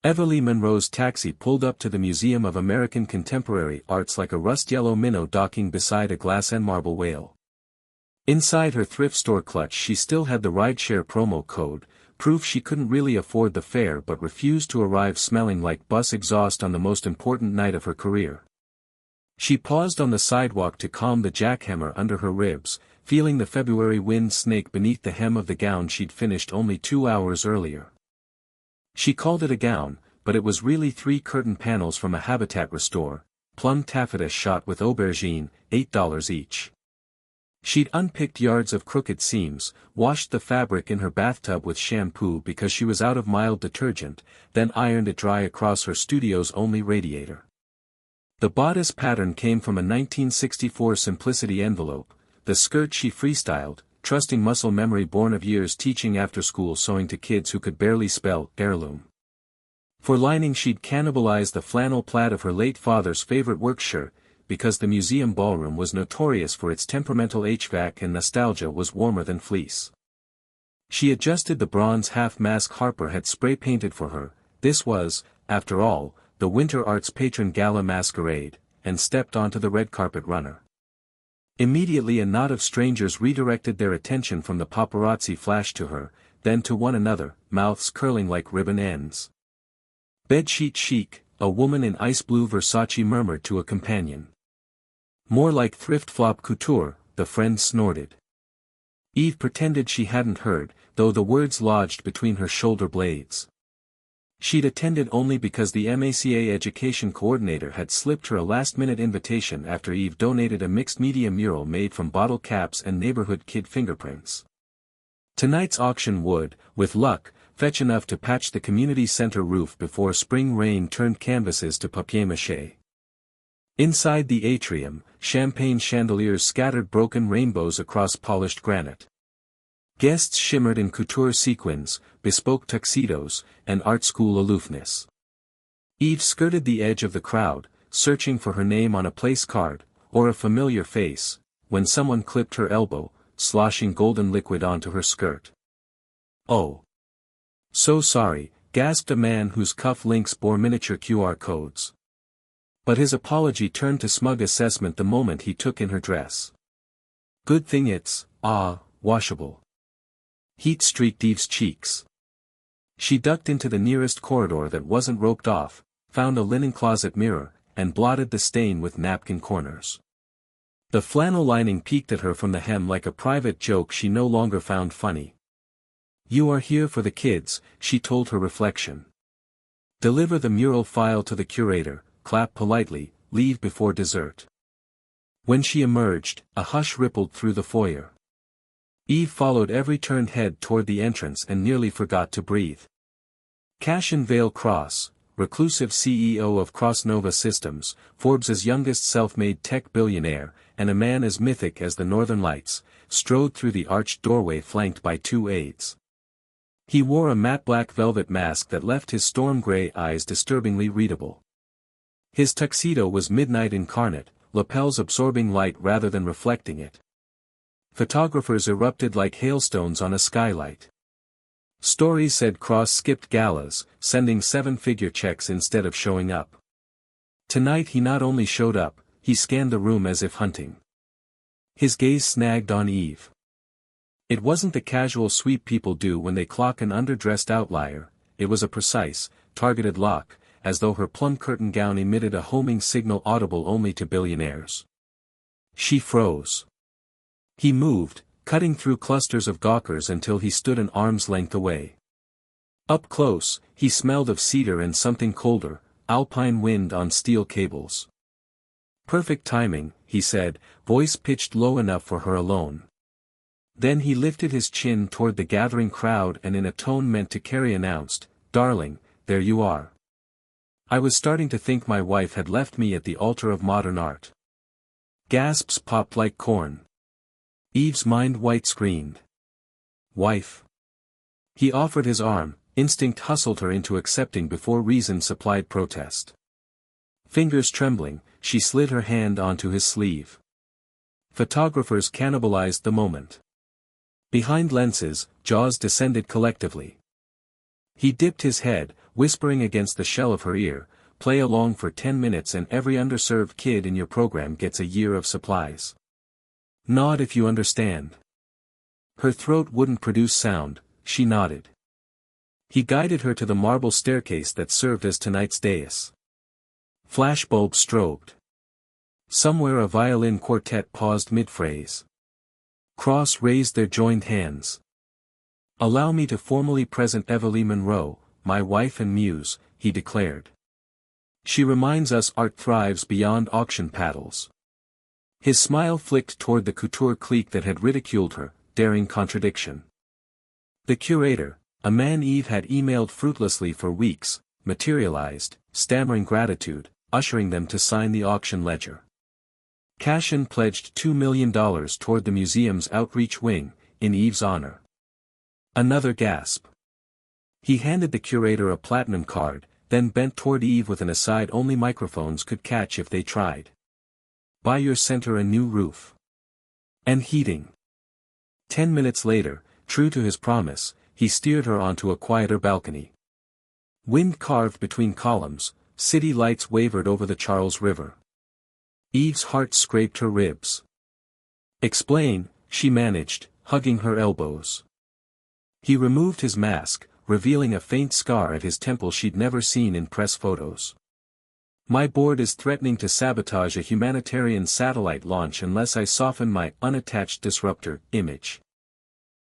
Everly Monroe's taxi pulled up to the Museum of American Contemporary Arts like a rust-yellow minnow docking beside a glass and marble whale. Inside her thrift store clutch she still had the rideshare promo code, proof she couldn't really afford the fare but refused to arrive smelling like bus exhaust on the most important night of her career. She paused on the sidewalk to calm the jackhammer under her ribs, feeling the February wind snake beneath the hem of the gown she'd finished only 2 hours earlier. She called it a gown, but it was really 3 curtain panels from a Habitat restore, plum taffeta shot with aubergine, $8 each. She'd unpicked yards of crooked seams, washed the fabric in her bathtub with shampoo because she was out of mild detergent, then ironed it dry across her studio's only radiator. The bodice pattern came from a 1964 Simplicity envelope, the skirt she freestyled, trusting muscle memory born of years teaching after-school sewing to kids who could barely spell heirloom. For lining she'd cannibalized the flannel plaid of her late father's favorite work shirt, because the museum ballroom was notorious for its temperamental HVAC and nostalgia was warmer than fleece. She adjusted the bronze half-mask Harper had spray-painted for her, this was, after all, the Winter Arts Patron Gala Masquerade, and stepped onto the red carpet runner. Immediately a knot of strangers redirected their attention from the paparazzi flash to her, then to one another, mouths curling like ribbon ends. "Bedsheet chic," a woman in ice blue Versace murmured to a companion. "More like thrift flop couture," the friend snorted. Eve pretended she hadn't heard, though the words lodged between her shoulder blades. She'd attended only because the MACA education coordinator had slipped her a last-minute invitation after Eve donated a mixed-media mural made from bottle caps and neighborhood kid fingerprints. Tonight's auction would, with luck, fetch enough to patch the community center roof before spring rain turned canvases to papier-mâché. Inside the atrium, champagne chandeliers scattered broken rainbows across polished granite. Guests shimmered in couture sequins, bespoke tuxedos, and art school aloofness. Eve skirted the edge of the crowd, searching for her name on a place card, or a familiar face, when someone clipped her elbow, sloshing golden liquid onto her skirt. "Oh. So sorry," gasped a man whose cuff links bore miniature QR codes. But his apology turned to smug assessment the moment he took in her dress. "Good thing it's, washable." Heat streaked Eve's cheeks. She ducked into the nearest corridor that wasn't roped off, found a linen closet mirror, and blotted the stain with napkin corners. The flannel lining peeked at her from the hem like a private joke she no longer found funny. "You are here for the kids," she told her reflection. "Deliver the mural file to the curator, clap politely, leave before dessert." When she emerged, a hush rippled through the foyer. Eve followed every turned head toward the entrance and nearly forgot to breathe. Cashin Vale Cross, reclusive CEO of Crossnova Systems, Forbes's youngest self-made tech billionaire, and a man as mythic as the Northern Lights, strode through the arched doorway flanked by 2 aides. He wore a matte black velvet mask that left his storm-gray eyes disturbingly readable. His tuxedo was midnight incarnate, lapels absorbing light rather than reflecting it. Photographers erupted like hailstones on a skylight. Stories said Cross skipped galas, sending 7-figure checks instead of showing up. Tonight he not only showed up, he scanned the room as if hunting. His gaze snagged on Eve. It wasn't the casual sweep people do when they clock an underdressed outlier, it was a precise, targeted lock, as though her plum curtain gown emitted a homing signal audible only to billionaires. She froze. He moved, cutting through clusters of gawkers until he stood an arm's length away. Up close, he smelled of cedar and something colder, alpine wind on steel cables. "Perfect timing," he said, voice pitched low enough for her alone. Then he lifted his chin toward the gathering crowd and in a tone meant to carry announced, "Darling, there you are. I was starting to think my wife had left me at the altar of modern art." Gasps popped like corn. Eve's mind white screened. "Wife?" He offered his arm, instinct hustled her into accepting before reason supplied protest. Fingers trembling, she slid her hand onto his sleeve. Photographers cannibalized the moment. Behind lenses, jaws descended collectively. He dipped his head, whispering against the shell of her ear, "Play along for 10 minutes and every underserved kid in your program gets a year of supplies. Nod if you understand." Her throat wouldn't produce sound, she nodded. He guided her to the marble staircase that served as tonight's dais. Flashbulbs strobed. Somewhere a violin quartet paused mid-phrase. Cross raised their joined hands. "Allow me to formally present Evelyn Monroe, my wife and muse," he declared. "She reminds us art thrives beyond auction paddles." His smile flicked toward the couture clique that had ridiculed her, daring contradiction. The curator, a man Eve had emailed fruitlessly for weeks, materialized, stammering gratitude, ushering them to sign the auction ledger. Cashin pledged $2 million toward the museum's outreach wing, in Eve's honor. Another gasp. He handed the curator a platinum card, then bent toward Eve with an aside only microphones could catch if they tried. "Buy your center a new roof. And heating." 10 minutes later, true to his promise, he steered her onto a quieter balcony. Wind carved between columns, city lights wavered over the Charles River. Eve's heart scraped her ribs. "Explain," she managed, hugging her elbows. He removed his mask, revealing a faint scar at his temple she'd never seen in press photos. "My board is threatening to sabotage a humanitarian satellite launch unless I soften my unattached disruptor image.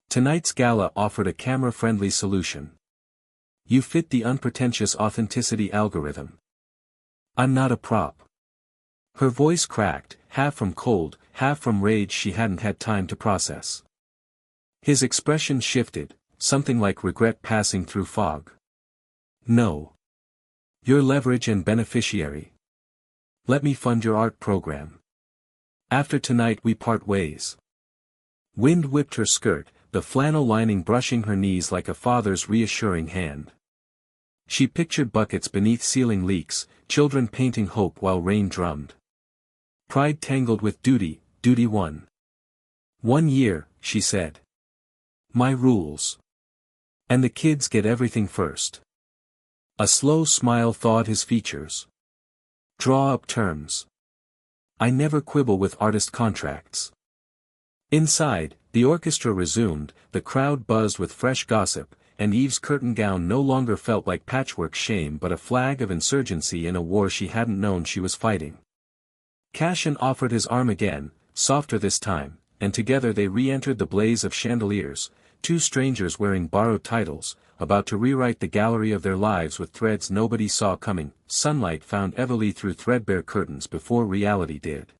Tonight's gala offered a camera-friendly solution. You fit the unpretentious authenticity algorithm. I'm not a prop." Her voice cracked, half from cold, half from rage she hadn't had time to process. His expression shifted, something like regret passing through fog. "No. You're leverage and beneficiary. Let me fund your art program. After tonight we part ways." Wind whipped her skirt, the flannel lining brushing her knees like a father's reassuring hand. She pictured buckets beneath ceiling leaks, children painting hope while rain drummed. Pride tangled with duty, duty won. "1 year," she said. "My rules. And the kids get everything first." A slow smile thawed his features. "Draw up terms. I never quibble with artist contracts." Inside, the orchestra resumed, the crowd buzzed with fresh gossip, and Eve's curtain gown no longer felt like patchwork shame but a flag of insurgency in a war she hadn't known she was fighting. Cashin offered his arm again, softer this time, and together they re-entered the blaze of chandeliers, two strangers wearing borrowed titles, about to rewrite the gallery of their lives with threads nobody saw coming. Sunlight found Evelyn through threadbare curtains before reality did.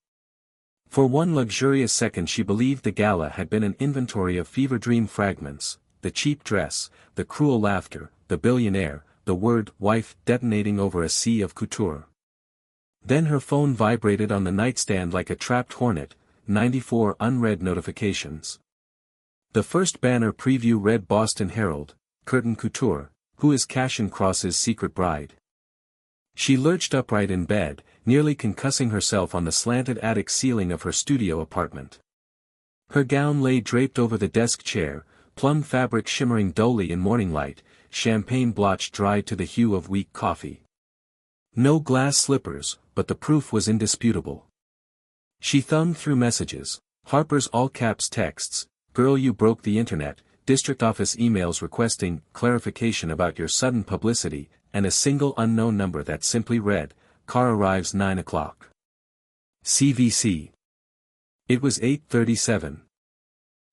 For one luxurious second she believed the gala had been an inventory of fever dream fragments, the cheap dress, the cruel laughter, the billionaire, the word wife detonating over a sea of couture. Then her phone vibrated on the nightstand like a trapped hornet, 94 unread notifications. The first banner preview read Boston Herald, Curtain Couture, "Who is Cashin Cross's secret bride?" She lurched upright in bed, nearly concussing herself on the slanted attic ceiling of her studio apartment. Her gown lay draped over the desk chair, plum fabric shimmering dully in morning light, champagne blotch dried to the hue of weak coffee. No glass slippers, but the proof was indisputable. She thumbed through messages, Harper's all-caps texts, "Girl you broke the internet," district office emails requesting clarification about your sudden publicity, and a single unknown number that simply read, "Car arrives 9 o'clock. CVC." It was 8:37.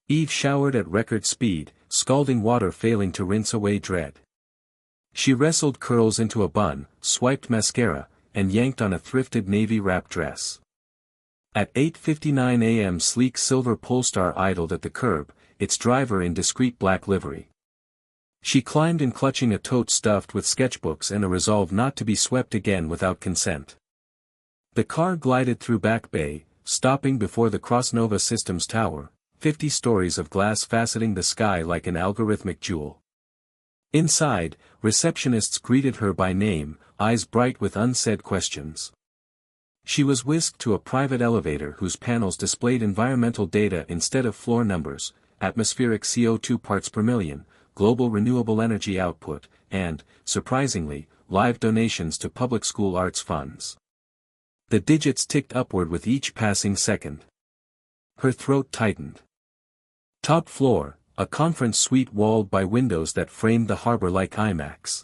Eve showered at record speed, scalding water failing to rinse away dread. She wrestled curls into a bun, swiped mascara, and yanked on a thrifted navy wrap dress. At 8:59 a.m. sleek silver Polestar idled at the curb, its driver in discreet black livery. She climbed in clutching a tote stuffed with sketchbooks and a resolve not to be swept again without consent. The car glided through Back Bay, stopping before the Crossnova Systems Tower, 50 stories of glass faceting the sky like an algorithmic jewel. Inside, receptionists greeted her by name, eyes bright with unsaid questions. She was whisked to a private elevator whose panels displayed environmental data instead of floor numbers, atmospheric CO2 parts per million, global renewable energy output, and, surprisingly, live donations to public school arts funds. The digits ticked upward with each passing second. Her throat tightened. Top floor, a conference suite walled by windows that framed the harbor like IMAX.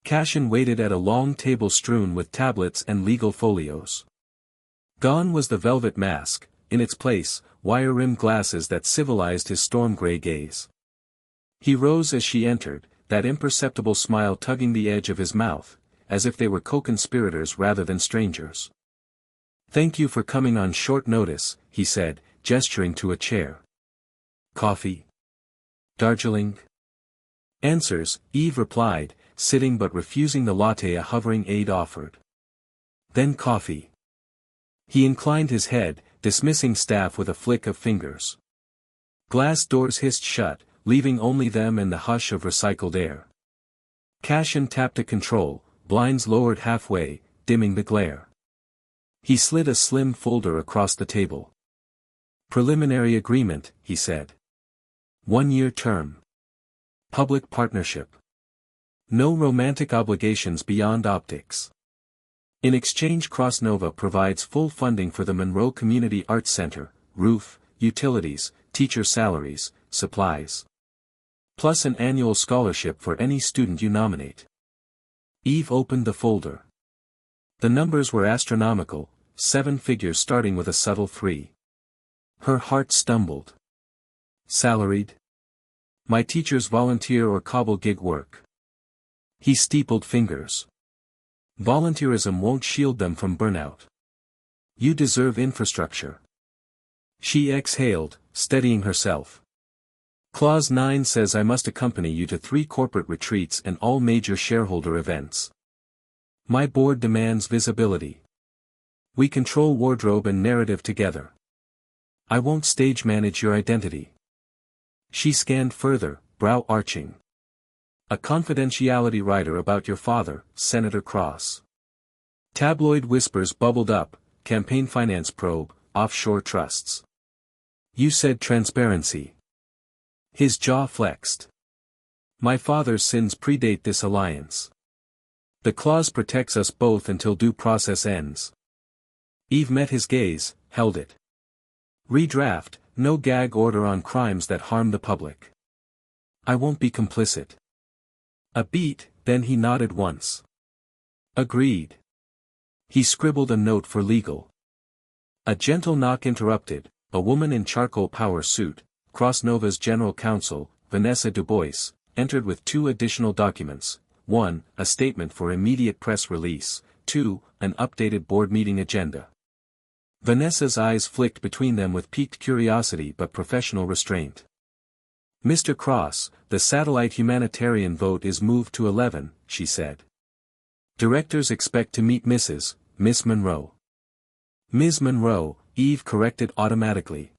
Cashin waited at a long table strewn with tablets and legal folios. Gone was the velvet mask, in its place, wire-rimmed glasses that civilized his storm-gray gaze. He rose as she entered, that imperceptible smile tugging the edge of his mouth, as if they were co-conspirators rather than strangers. "Thank you for coming on short notice," he said, gesturing to a chair. "Coffee? Darjeeling?" "Answers," Eve replied, sitting but refusing the latte a hovering aide offered. "Then coffee." He inclined his head, dismissing staff with a flick of fingers. Glass doors hissed shut, leaving only them and the hush of recycled air. Cashin tapped a control, blinds lowered halfway, dimming the glare. He slid a slim folder across the table. "Preliminary agreement," he said. 1-year term. Public partnership. No romantic obligations beyond optics. In exchange, CrossNova provides full funding for the Monroe Community Arts Center, roof, utilities, teacher salaries, supplies. Plus an annual scholarship for any student you nominate. Eve opened the folder. The numbers were astronomical, 7 figures starting with a subtle 3. Her heart stumbled. "Salaried? My teachers volunteer or cobble gig work." He steepled fingers. "Volunteerism won't shield them from burnout. You deserve infrastructure." She exhaled, steadying herself. "Clause 9 says I must accompany you to 3 corporate retreats and all major shareholder events. My board demands visibility. We control wardrobe and narrative together. I won't stage manage your identity." She scanned further, brow arching. "A confidentiality rider about your father, Senator Cross." Tabloid whispers bubbled up, campaign finance probe, offshore trusts. "You said transparency." His jaw flexed. "My father's sins predate this alliance. The clause protects us both until due process ends." Eve met his gaze, held it. "Redraft, no gag order on crimes that harm the public. I won't be complicit." A beat, then he nodded once. "Agreed." He scribbled a note for legal. A gentle knock interrupted, a woman in charcoal power suit, CrossNova's general counsel, Vanessa Dubois, entered with 2 additional documents: 1, a statement for immediate press release, 2, an updated board meeting agenda. Vanessa's eyes flicked between them with piqued curiosity but professional restraint. "Mr. Cross, the satellite humanitarian vote is moved to 11, she said. Directors expect to meet Miss Monroe. Ms. Monroe, Eve corrected automatically.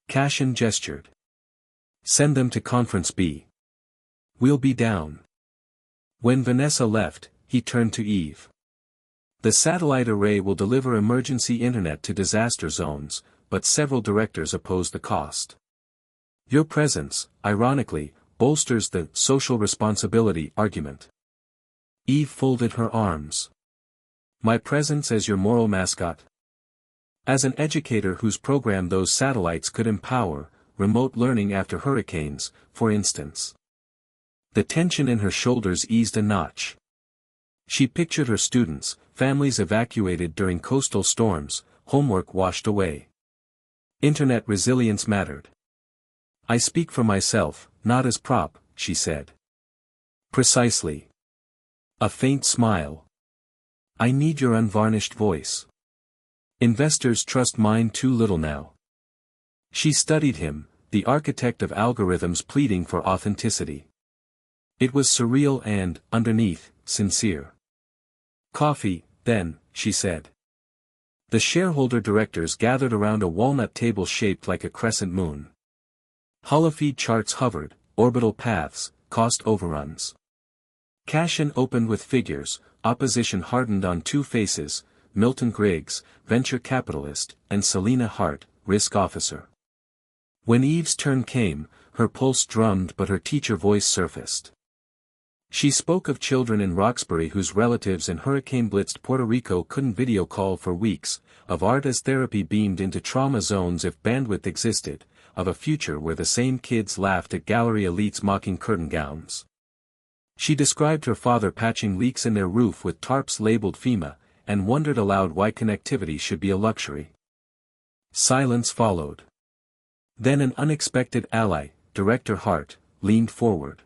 Cashin gestured. Send them to Conference B. We'll be down. When Vanessa left, he turned to Eve. The satellite array will deliver emergency internet to disaster zones, but several directors oppose the cost. Your presence, ironically, bolsters the social responsibility argument. Eve folded her arms. My presence as your moral mascot? As an educator whose program those satellites could empower, remote learning after hurricanes, for instance. The tension in her shoulders eased a notch. She pictured her students, families evacuated during coastal storms, homework washed away. Internet resilience mattered. I speak for myself, not as prop, she said. Precisely. A faint smile. I need your unvarnished voice. Investors trust mine too little now. She studied him, the architect of algorithms pleading for authenticity. It was surreal and, underneath, sincere. Coffee, then, she said. The shareholder directors gathered around a walnut table shaped like a crescent moon. Holophede charts hovered, orbital paths, cost overruns. Cashin opened with figures, opposition hardened on 2 faces, Milton Griggs, venture capitalist, and Selena Hart, risk officer. When Eve's turn came, her pulse drummed but her teacher voice surfaced. She spoke of children in Roxbury whose relatives in hurricane-blitzed Puerto Rico couldn't video call for weeks, of art as therapy beamed into trauma zones if bandwidth existed, of a future where the same kids laughed at gallery elites mocking curtain gowns. She described her father patching leaks in their roof with tarps labeled FEMA, and wondered aloud why connectivity should be a luxury. Silence followed. Then an unexpected ally, Director Hart, leaned forward.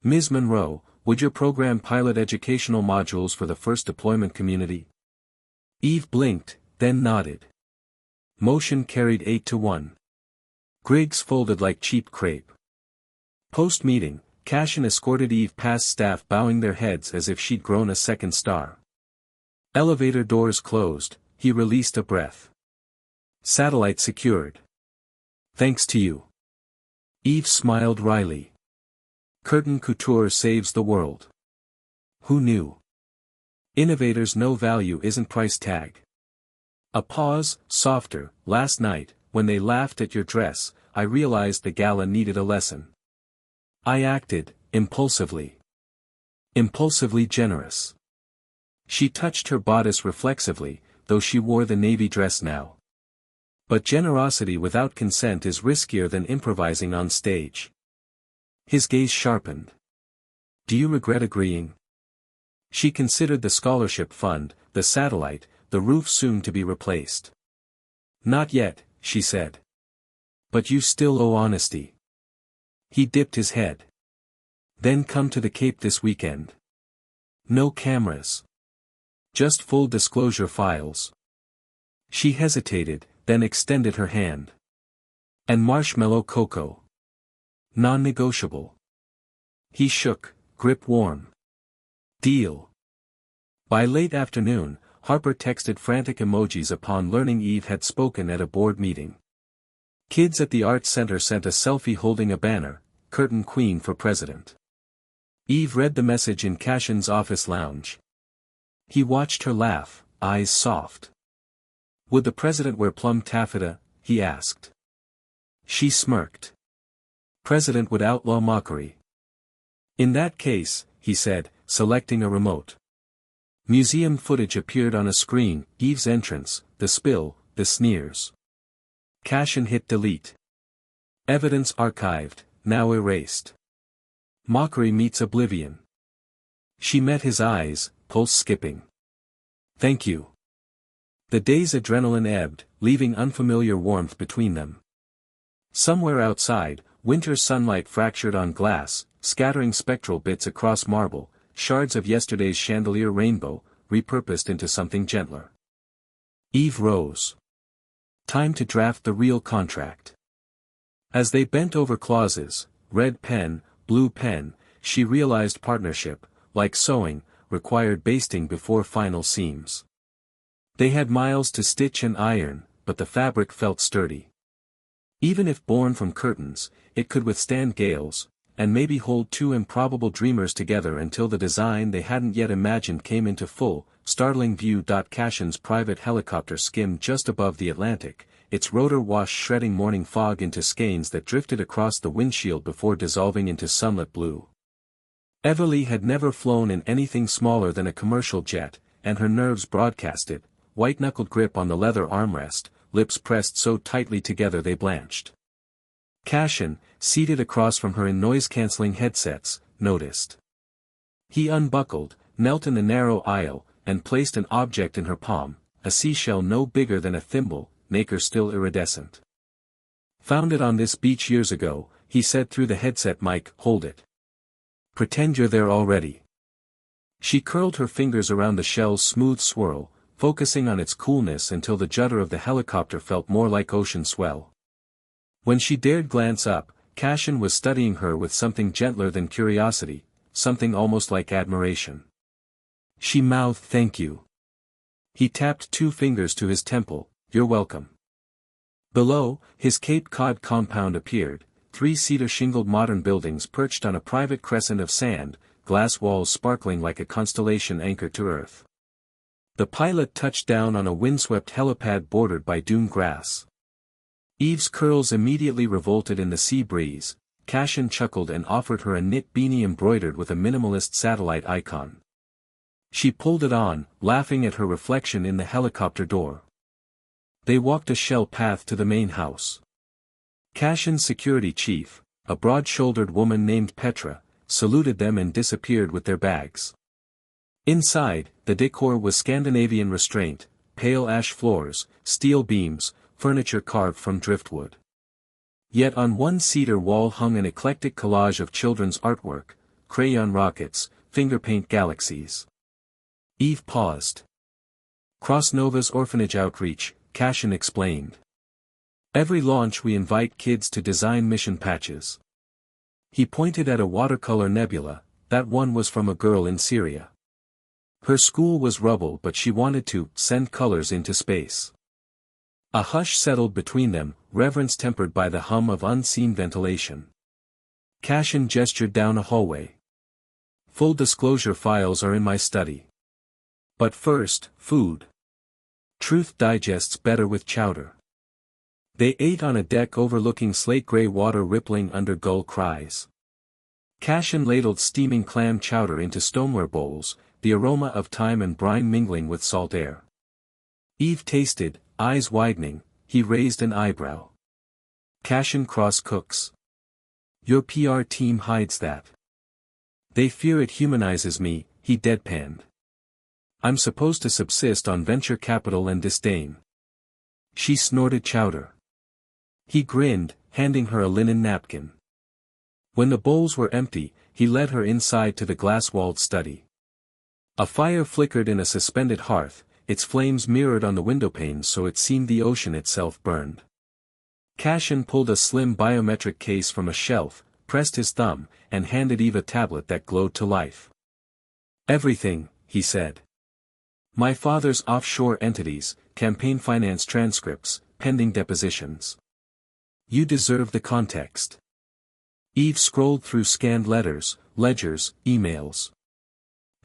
Ms. Monroe, would your program pilot educational modules for the first deployment community? Eve blinked, then nodded. Motion carried 8-1. Griggs folded like cheap crepe. Post-meeting, Cashin escorted Eve past staff bowing their heads as if she'd grown a second star. Elevator doors closed, he released a breath. Satellite secured. Thanks to you. Eve smiled wryly. Curtain couture saves the world. Who knew? Innovators know value isn't price tag. A pause, softer. Last night, when they laughed at your dress, I realized the gala needed a lesson. I acted, impulsively. Impulsively generous. She touched her bodice reflexively, though she wore the navy dress now. But generosity without consent is riskier than improvising on stage. His gaze sharpened. Do you regret agreeing? She considered the scholarship fund, the satellite, the roof soon to be replaced. Not yet, she said. But you still owe honesty. He dipped his head. Then come to the Cape this weekend. No cameras. Just full disclosure files. She hesitated, then extended her hand. And marshmallow cocoa. Non-negotiable. He shook, grip warm. Deal. By late afternoon, Harper texted frantic emojis upon learning Eve had spoken at a board meeting. Kids at the Arts Center sent a selfie holding a banner, Curtain Queen for President. Eve read the message in Cashin's office lounge. He watched her laugh, eyes soft. Would the president wear plum taffeta? He asked. She smirked. President would outlaw mockery. In that case, he said, selecting a remote. Museum footage appeared on a screen, Eve's entrance, the spill, the sneers. Cashin hit delete. Evidence archived, now erased. Mockery meets oblivion. She met his eyes, pulse skipping. Thank you. The day's adrenaline ebbed, leaving unfamiliar warmth between them. Somewhere outside, winter sunlight fractured on glass, scattering spectral bits across marble, shards of yesterday's chandelier rainbow, repurposed into something gentler. Eve rose. Time to draft the real contract. As they bent over clauses, red pen, blue pen, she realized partnership, like sewing, required basting before final seams. They had miles to stitch and iron, but the fabric felt sturdy. Even if born from curtains, it could withstand gales, and maybe hold two improbable dreamers together until the design they hadn't yet imagined came into full, startling view. Cashin's private helicopter skimmed just above the Atlantic, its rotor wash shredding morning fog into skeins that drifted across the windshield before dissolving into sunlit blue. Everly had never flown in anything smaller than a commercial jet, and her nerves broadcasted, white-knuckled grip on the leather armrest, lips pressed so tightly together they blanched. Cashin, seated across from her in noise-canceling headsets, noticed. He unbuckled, knelt in the narrow aisle, and placed an object in her palm, a seashell no bigger than a thimble, nacre still iridescent. Found it on this beach years ago, he said through the headset mic. Hold it. Pretend you're there already. She curled her fingers around the shell's smooth swirl, focusing on its coolness until the judder of the helicopter felt more like ocean swell. When she dared glance up, Cashin was studying her with something gentler than curiosity, something almost like admiration. She mouthed thank you. He tapped two fingers to his temple. You're welcome. Below, his Cape Cod compound appeared, 3 cedar-shingled modern buildings perched on a private crescent of sand, glass walls sparkling like a constellation anchored to earth. The pilot touched down on a windswept helipad bordered by dune grass. Eve's curls immediately revolted in the sea breeze, Cashin chuckled and offered her a knit beanie embroidered with a minimalist satellite icon. She pulled it on, laughing at her reflection in the helicopter door. They walked a shell path to the main house. Cashin's security chief, a broad-shouldered woman named Petra, saluted them and disappeared with their bags. Inside, the decor was Scandinavian restraint, pale ash floors, steel beams, furniture carved from driftwood. Yet on one cedar wall hung an eclectic collage of children's artwork, crayon rockets, finger paint galaxies. Eve paused. Cross Nova's orphanage outreach, Cashin explained. Every launch we invite kids to design mission patches. He pointed at a watercolor nebula, that one was from a girl in Syria. Her school was rubble but she wanted to send colors into space. A hush settled between them, reverence tempered by the hum of unseen ventilation. Cashin gestured down a hallway. Full disclosure files are in my study. But first, food. Truth digests better with chowder. They ate on a deck overlooking slate-gray water rippling under gull cries. Cashin ladled steaming clam chowder into stoneware bowls, the aroma of thyme and brine mingling with salt air. Eve tasted, eyes widening. He raised an eyebrow. Cashin cross-cooks. Your PR team hides that. They fear it humanizes me, he deadpanned. I'm supposed to subsist on venture capital and disdain. She snorted chowder. He grinned, handing her a linen napkin. When the bowls were empty, he led her inside to the glass-walled study. A fire flickered in a suspended hearth, its flames mirrored on the windowpanes so it seemed the ocean itself burned. Cashin pulled a slim biometric case from a shelf, pressed his thumb, and handed Eve a tablet that glowed to life. Everything, he said. My father's offshore entities, campaign finance transcripts, pending depositions. You deserve the context. Eve scrolled through scanned letters, ledgers, emails.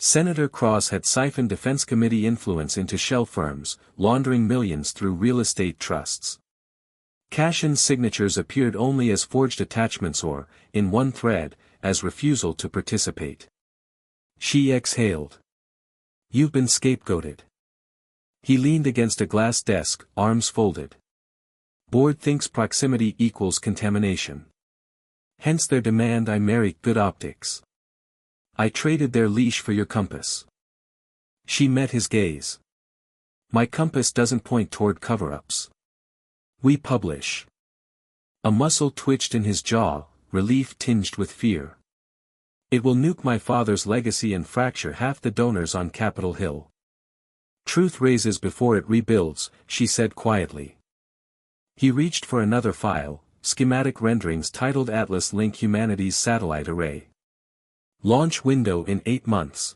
Senator Cross had siphoned Defense Committee influence into shell firms, laundering millions through real estate trusts. Cashin's signatures appeared only as forged attachments or, in one thread, as refusal to participate. She exhaled. You've been scapegoated. He leaned against a glass desk, arms folded. Board thinks proximity equals contamination. Hence their demand I marry good optics. I traded their leash for your compass. She met his gaze. My compass doesn't point toward cover-ups. We publish. A muscle twitched in his jaw, relief tinged with fear. It will nuke my father's legacy and fracture half the donors on Capitol Hill. Truth raises before it rebuilds, she said quietly. He reached for another file, schematic renderings titled Atlas Link Humanities Satellite Array. Launch window in 8 months.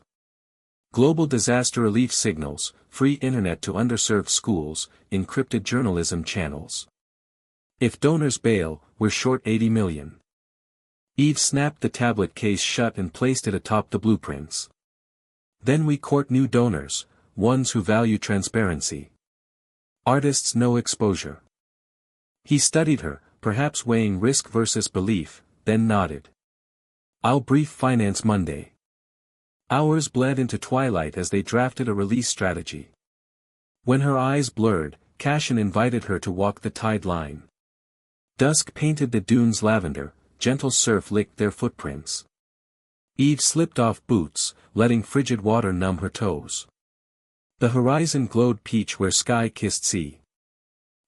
Global disaster relief signals, free internet to underserved schools, encrypted journalism channels. If donors bail, we're short 80 million. Eve snapped the tablet case shut and placed it atop the blueprints. Then we court new donors, ones who value transparency. Artists no exposure. He studied her, perhaps weighing risk versus belief, then nodded. I'll brief finance Monday. Hours bled into twilight as they drafted a release strategy. When her eyes blurred, Cashin invited her to walk the tide line. Dusk painted the dunes lavender, gentle surf licked their footprints. Eve slipped off boots, letting frigid water numb her toes. The horizon glowed peach where sky kissed sea.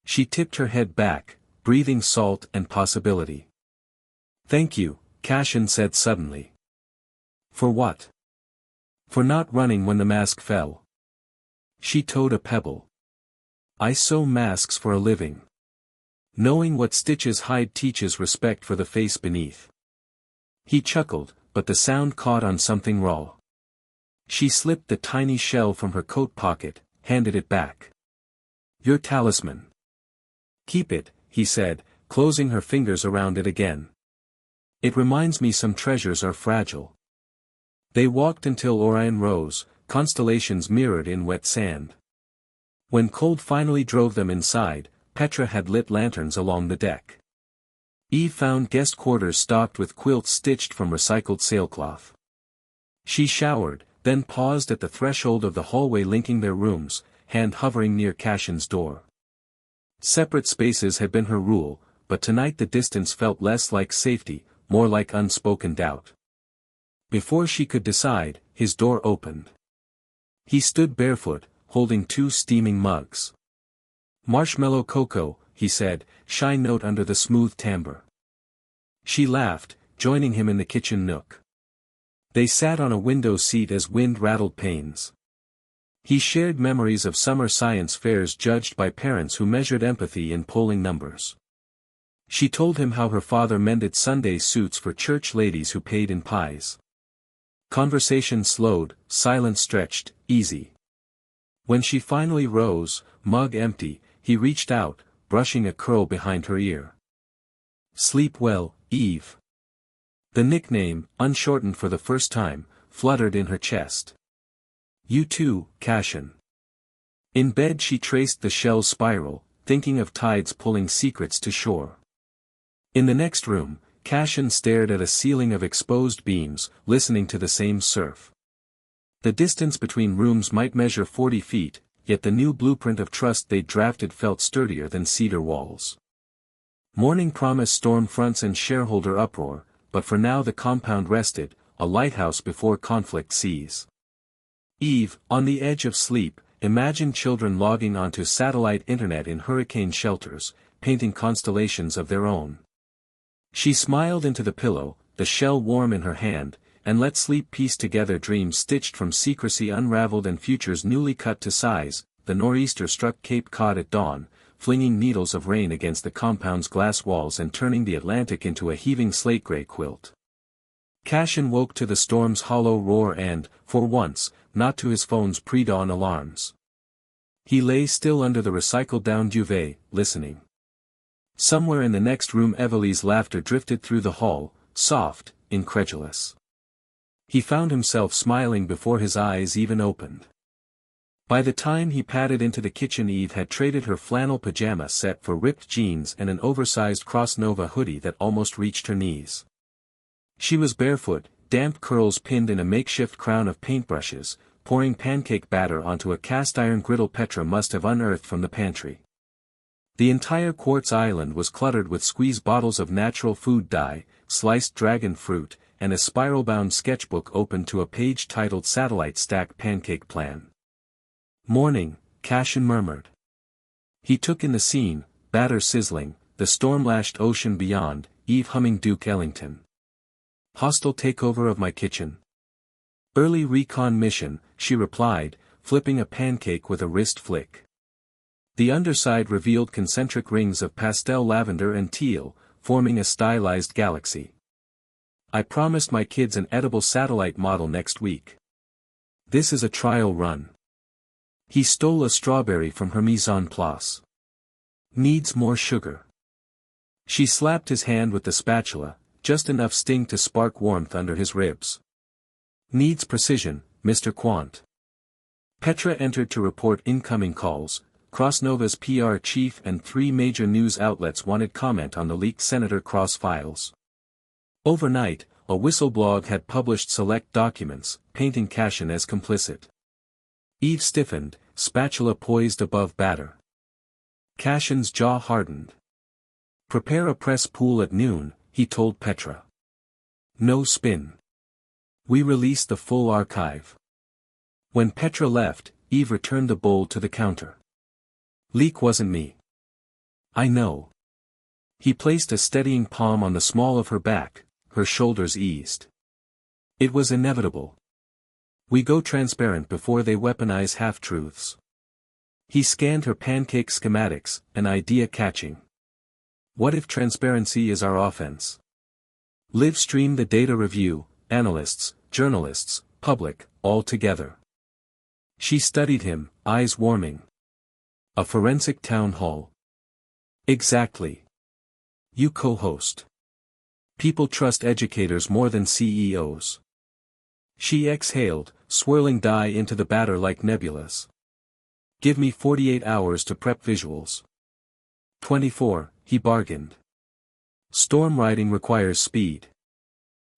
She tipped her head back, breathing salt and possibility. Thank you, Cashin said suddenly. For what? For not running when the mask fell. She towed a pebble. I sew masks for a living. Knowing what stitches hide teaches respect for the face beneath. He chuckled, but the sound caught on something raw. She slipped the tiny shell from her coat pocket, handed it back. Your talisman. Keep it, he said, closing her fingers around it again. It reminds me some treasures are fragile. They walked until Orion rose, constellations mirrored in wet sand. When cold finally drove them inside, Petra had lit lanterns along the deck. Eve found guest quarters stocked with quilts stitched from recycled sailcloth. She showered, then paused at the threshold of the hallway linking their rooms, hand hovering near Cashin's door. Separate spaces had been her rule, but tonight the distance felt less like safety, more like unspoken doubt. Before she could decide, his door opened. He stood barefoot, holding 2 steaming mugs. "Marshmallow cocoa," he said, shy note under the smooth timbre. She laughed, joining him in the kitchen nook. They sat on a window seat as wind rattled panes. He shared memories of summer science fairs judged by parents who measured empathy in polling numbers. She told him how her father mended Sunday suits for church ladies who paid in pies. Conversation slowed, silence stretched, easy. When she finally rose, mug empty, he reached out, brushing a curl behind her ear. "Sleep well, Eve." The nickname, unshortened for the first time, fluttered in her chest. "You too, Cashin." In bed she traced the shell's spiral, thinking of tides pulling secrets to shore. In the next room, Cashin stared at a ceiling of exposed beams, listening to the same surf. The distance between rooms might measure 40 feet, yet the new blueprint of trust they'd drafted felt sturdier than cedar walls. Morning promised storm fronts and shareholder uproar, but for now the compound rested, a lighthouse before conflict seas. Eve, on the edge of sleep, imagined children logging onto satellite internet in hurricane shelters, painting constellations of their own. She smiled into the pillow, the shell warm in her hand, and let sleep piece together dreams stitched from secrecy unraveled and futures newly cut to size. The nor'easter struck Cape Cod at dawn, flinging needles of rain against the compound's glass walls and turning the Atlantic into a heaving slate-gray quilt. Cashin woke to the storm's hollow roar and, for once, not to his phone's pre-dawn alarms. He lay still under the recycled-down duvet, listening. Somewhere in the next room Emily's laughter drifted through the hall, soft, incredulous. He found himself smiling before his eyes even opened. By the time he padded into the kitchen, Eve had traded her flannel pajama set for ripped jeans and an oversized cross-nova hoodie that almost reached her knees. She was barefoot, damp curls pinned in a makeshift crown of paintbrushes, pouring pancake batter onto a cast-iron griddle Petra must have unearthed from the pantry. The entire quartz island was cluttered with squeeze bottles of natural food dye, sliced dragon fruit, and a spiral-bound sketchbook open to a page titled Satellite Stack Pancake Plan. "Morning," Cashin murmured. He took in the scene, batter sizzling, the storm-lashed ocean beyond, Eve humming Duke Ellington. "Hostile takeover of my kitchen." "Early recon mission," she replied, flipping a pancake with a wrist flick. The underside revealed concentric rings of pastel lavender and teal, forming a stylized galaxy. "I promised my kids an edible satellite model next week. This is a trial run." He stole a strawberry from her mise en place. "Needs more sugar." She slapped his hand with the spatula, just enough sting to spark warmth under his ribs. "Needs precision, Mr. Quant." Petra entered to report incoming calls. Crossnova's PR chief and 3 major news outlets wanted comment on the leaked Senator Cross files. Overnight, a whistleblog had published select documents, painting Cashin as complicit. Eve stiffened, spatula poised above batter. Cashin's jaw hardened. "Prepare a press pool at noon," he told Petra. "No spin. We release the full archive." When Petra left, Eve returned the bowl to the counter. "Leak wasn't me." "I know." He placed a steadying palm on the small of her back, her shoulders eased. "It was inevitable. We go transparent before they weaponize half-truths." He scanned her pancake schematics, an idea catching. "What if transparency is our offense? Live stream the data review, analysts, journalists, public, all together." She studied him, eyes warming. "A forensic town hall." "Exactly. You co-host. People trust educators more than CEOs." She exhaled, swirling dye into the batter like nebulas. "Give me 48 hours to prep visuals." 24, he bargained. Storm riding requires speed.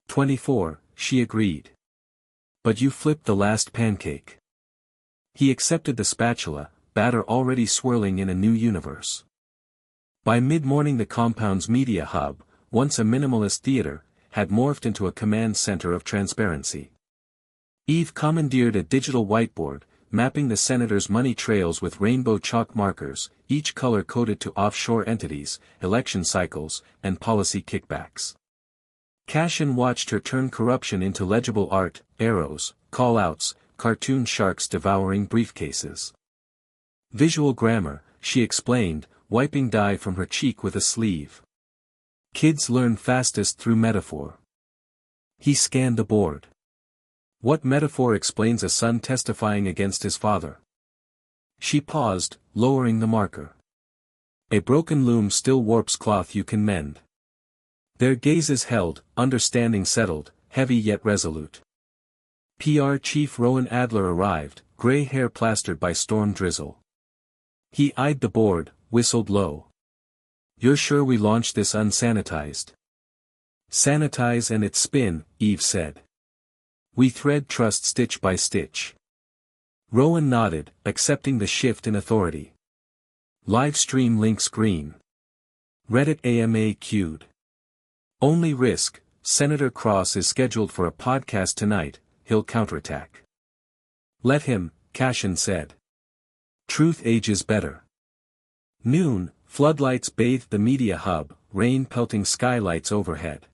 24, she agreed. But you flipped the last pancake. He accepted the spatula, batter already swirling in a new universe. By mid-morning the compound's media hub, once a minimalist theater, had morphed into a command center of transparency. Eve commandeered a digital whiteboard, mapping the senator's money trails with rainbow chalk markers, each color coded to offshore entities, election cycles, and policy kickbacks. Cashin watched her turn corruption into legible art, arrows, call-outs, cartoon sharks devouring briefcases. Visual grammar, she explained, wiping dye from her cheek with a sleeve. Kids learn fastest through metaphor. He scanned the board. What metaphor explains a son testifying against his father? She paused, lowering the marker. A broken loom still warps cloth you can mend. Their gazes held, understanding settled, heavy yet resolute. PR Chief Rowan Adler arrived, gray hair plastered by storm drizzle. He eyed the board, whistled low. You're sure we launched this unsanitized? Sanitize and it's spin, Eve said. We thread trust stitch by stitch. Rowan nodded, accepting the shift in authority. Live stream links green. Reddit AMA queued. Only risk, Senator Cross is scheduled for a podcast tonight, he'll counterattack. Let him, Cashin said. Truth ages better. Noon, floodlights bathed the media hub, rain pelting skylights overhead.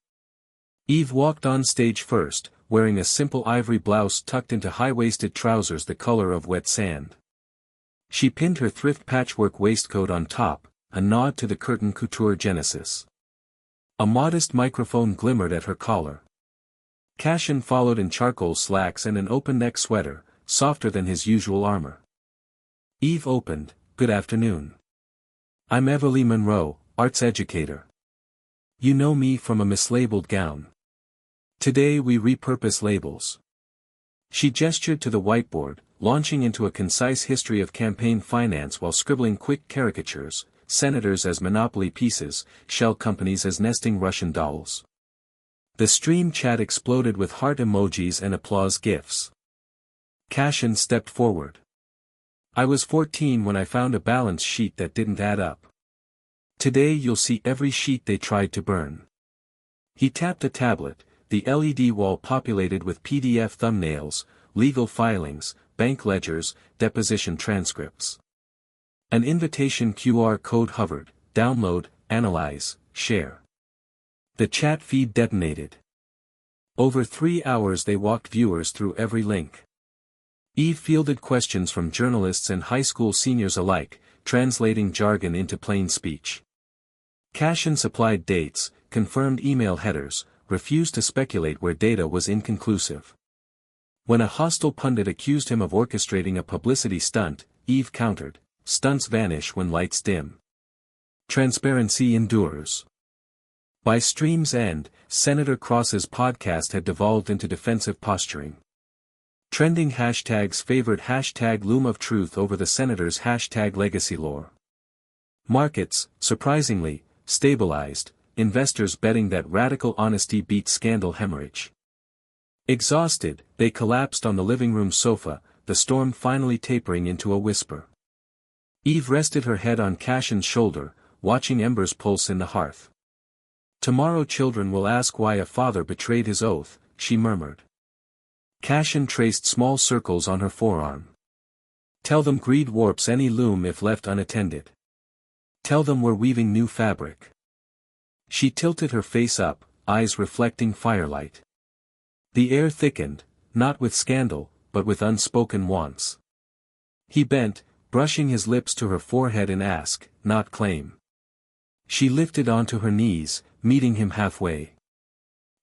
Eve walked on stage first, wearing a simple ivory blouse tucked into high-waisted trousers the color of wet sand. She pinned her thrift patchwork waistcoat on top, a nod to the curtain couture genesis. A modest microphone glimmered at her collar. Cashin followed in charcoal slacks and an open-neck sweater, softer than his usual armor. Eve opened, Good afternoon. I'm Everly Monroe, arts educator. You know me from a mislabeled gown. Today we repurpose labels. She gestured to the whiteboard, launching into a concise history of campaign finance while scribbling quick caricatures, senators as monopoly pieces, shell companies as nesting Russian dolls. The stream chat exploded with heart emojis and applause gifs. Cashin stepped forward. I was 14 when I found a balance sheet that didn't add up. Today you'll see every sheet they tried to burn. He tapped a tablet, the LED wall populated with PDF thumbnails, legal filings, bank ledgers, deposition transcripts. An invitation QR code hovered, download, analyze, share. The chat feed detonated. Over 3 hours they walked viewers through every link. Eve fielded questions from journalists and high school seniors alike, translating jargon into plain speech. Cashin supplied dates, confirmed email headers, refused to speculate where data was inconclusive. When a hostile pundit accused him of orchestrating a publicity stunt, Eve countered, stunts vanish when lights dim. Transparency endures. By stream's end, Senator Cross's podcast had devolved into defensive posturing. Trending hashtags favored hashtag loom of truth over the senator's hashtag legacy lore. Markets, surprisingly, stabilized, investors betting that radical honesty beat scandal hemorrhage. Exhausted, they collapsed on the living room sofa, the storm finally tapering into a whisper. Eve rested her head on Cashin's shoulder, watching embers pulse in the hearth. Tomorrow children will ask why a father betrayed his oath, she murmured. Cashin traced small circles on her forearm. Tell them greed warps any loom if left unattended. Tell them we're weaving new fabric. She tilted her face up, eyes reflecting firelight. The air thickened, not with scandal, but with unspoken wants. He bent, brushing his lips to her forehead in ask, not claim. She lifted onto her knees, meeting him halfway.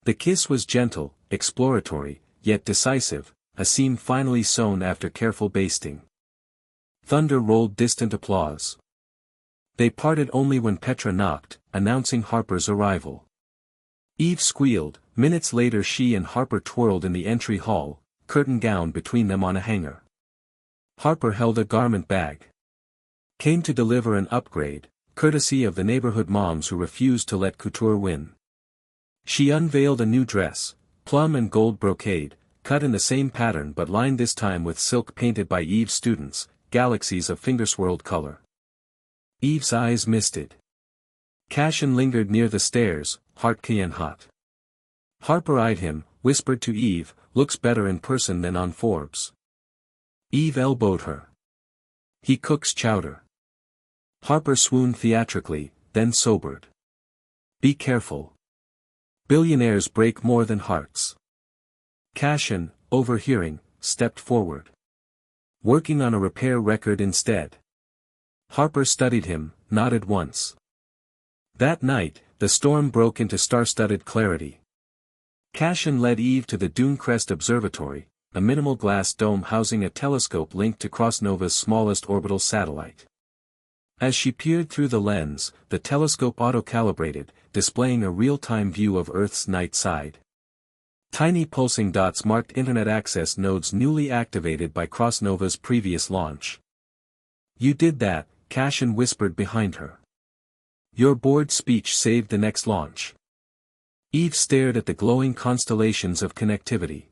The kiss was gentle, exploratory, yet decisive, a seam finally sewn after careful basting. Thunder rolled distant applause. They parted only when Petra knocked, announcing Harper's arrival. Eve squealed, minutes later she and Harper twirled in the entry hall, curtain gown between them on a hanger. Harper held a garment bag. Came to deliver an upgrade, courtesy of the neighborhood moms who refused to let couture win. She unveiled a new dress, plum and gold brocade, cut in the same pattern but lined this time with silk painted by Eve's students, galaxies of finger-swirled color. Eve's eyes misted. Cashin lingered near the stairs, heart cayenne hot. Harper eyed him, whispered to Eve, "Looks better in person than on Forbes." Eve elbowed her. "He cooks chowder." Harper swooned theatrically, then sobered. "Be careful. Billionaires break more than hearts." Cashin, overhearing, stepped forward. "Working on a repair record instead." Harper studied him, nodded once. That night, the storm broke into star-studded clarity. Cashin led Eve to the Dunecrest Observatory, a minimal glass dome housing a telescope linked to Crossnova's smallest orbital satellite. As she peered through the lens, the telescope auto-calibrated, displaying a real-time view of Earth's night side. Tiny pulsing dots marked internet access nodes newly activated by Crossnova's previous launch. "You did that," Cashin whispered behind her. "Your board speech saved the next launch." Eve stared at the glowing constellations of connectivity.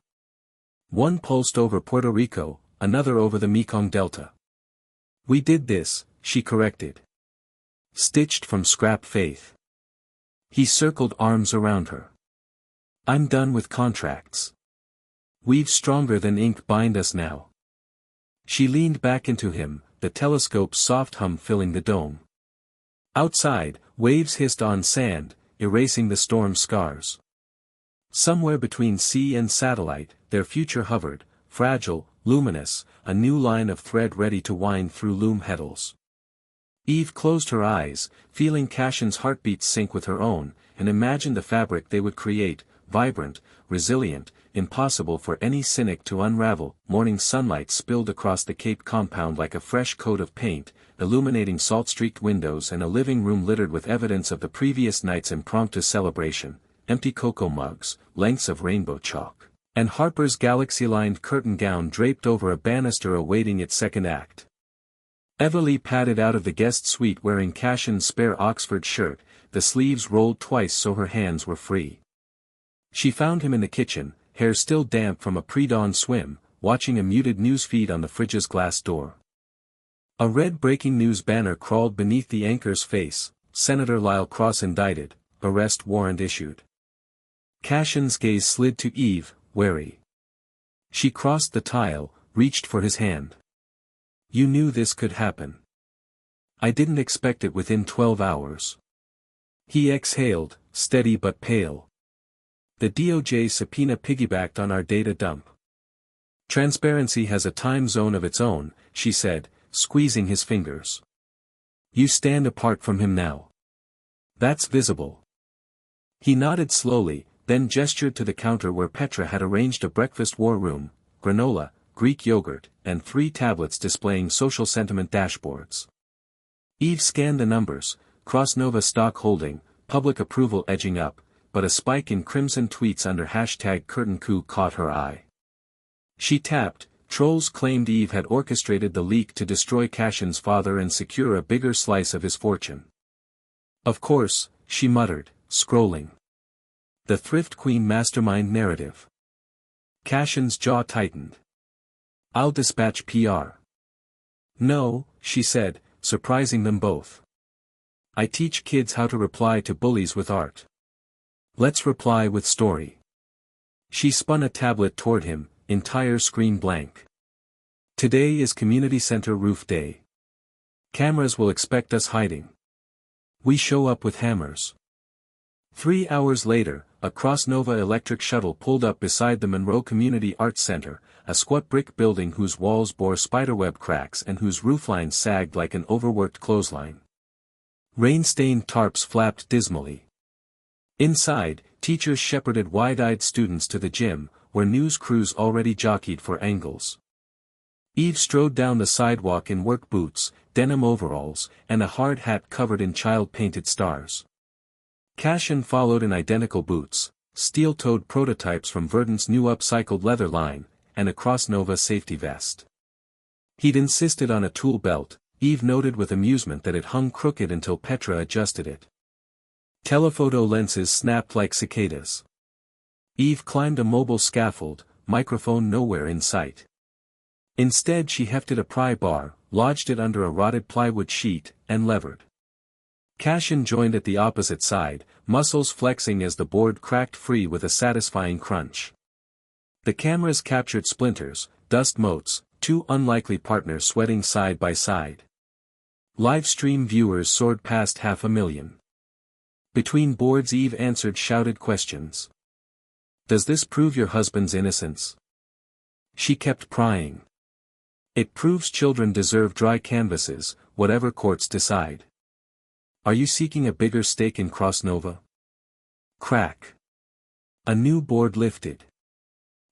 One pulsed over Puerto Rico, another over the Mekong Delta. "We did this," she corrected. "Stitched from scrap faith." He circled arms around her. "I'm done with contracts. We've stronger than ink bind us now." She leaned back into him, the telescope's soft hum filling the dome. Outside, waves hissed on sand, erasing the storm's scars. Somewhere between sea and satellite, their future hovered, fragile, luminous, a new line of thread ready to wind through loom heddles. Eve closed her eyes, feeling Cashin's heartbeats sync with her own, and imagined the fabric they would create, vibrant, resilient, impossible for any cynic to unravel. Morning sunlight spilled across the Cape compound like a fresh coat of paint, illuminating salt-streaked windows and a living room littered with evidence of the previous night's impromptu celebration, empty cocoa mugs, lengths of rainbow chalk, and Harper's galaxy-lined curtain gown draped over a banister awaiting its second act. Evalee padded out of the guest suite wearing Cashin's spare Oxford shirt, the sleeves rolled twice so her hands were free. She found him in the kitchen, hair still damp from a pre-dawn swim, watching a muted news feed on the fridge's glass door. A red breaking news banner crawled beneath the anchor's face, "Senator Lyle Cross indicted, arrest warrant issued." Cashin's gaze slid to Eve, wary. She crossed the tile, reached for his hand. "You knew this could happen." "I didn't expect it within 12 hours. He exhaled, steady but pale. "The DOJ subpoena piggybacked on our data dump. Transparency has a time zone of its own," she said, squeezing his fingers. "You stand apart from him now. That's visible." He nodded slowly, then gestured to the counter where Petra had arranged a breakfast war room, granola, Greek yogurt, and 3 tablets displaying social sentiment dashboards. Eve scanned the numbers, Crossnova stock holding, public approval edging up, but a spike in crimson tweets under #CurtainCoupé caught her eye. She tapped. Trolls claimed Eve had orchestrated the leak to destroy Cashin's father and secure a bigger slice of his fortune. "Of course," she muttered, scrolling. "The Thrift Queen mastermind narrative." Cashin's jaw tightened. "I'll dispatch PR." "No," she said, surprising them both. "I teach kids how to reply to bullies with art. Let's reply with story." She spun a tablet toward him, entire screen blank. "Today is Community Center Roof Day. Cameras will expect us hiding. We show up with hammers." 3 hours later, a Crossnova electric shuttle pulled up beside the Monroe Community Arts Center, a squat brick building whose walls bore spiderweb cracks and whose roofline sagged like an overworked clothesline. Rain-stained tarps flapped dismally. Inside, teachers shepherded wide-eyed students to the gym, where news crews already jockeyed for angles. Eve strode down the sidewalk in work boots, denim overalls, and a hard hat covered in child-painted stars. Cashin followed in identical boots, steel-toed prototypes from Verdant's new upcycled leather line, and a Crossnova safety vest. He'd insisted on a tool belt, Eve noted with amusement that it hung crooked until Petra adjusted it. Telephoto lenses snapped like cicadas. Eve climbed a mobile scaffold, microphone nowhere in sight. Instead she hefted a pry bar, lodged it under a rotted plywood sheet, and levered. Cashin joined at the opposite side, muscles flexing as the board cracked free with a satisfying crunch. The cameras captured splinters, dust motes, two unlikely partners sweating side by side. Live stream viewers soared past 500,000. Between boards Eve answered shouted questions. Does this prove your husband's innocence? She kept prying. It proves children deserve dry canvases, whatever courts decide. Are you seeking a bigger stake in Cross Nova? Crack. A new board lifted.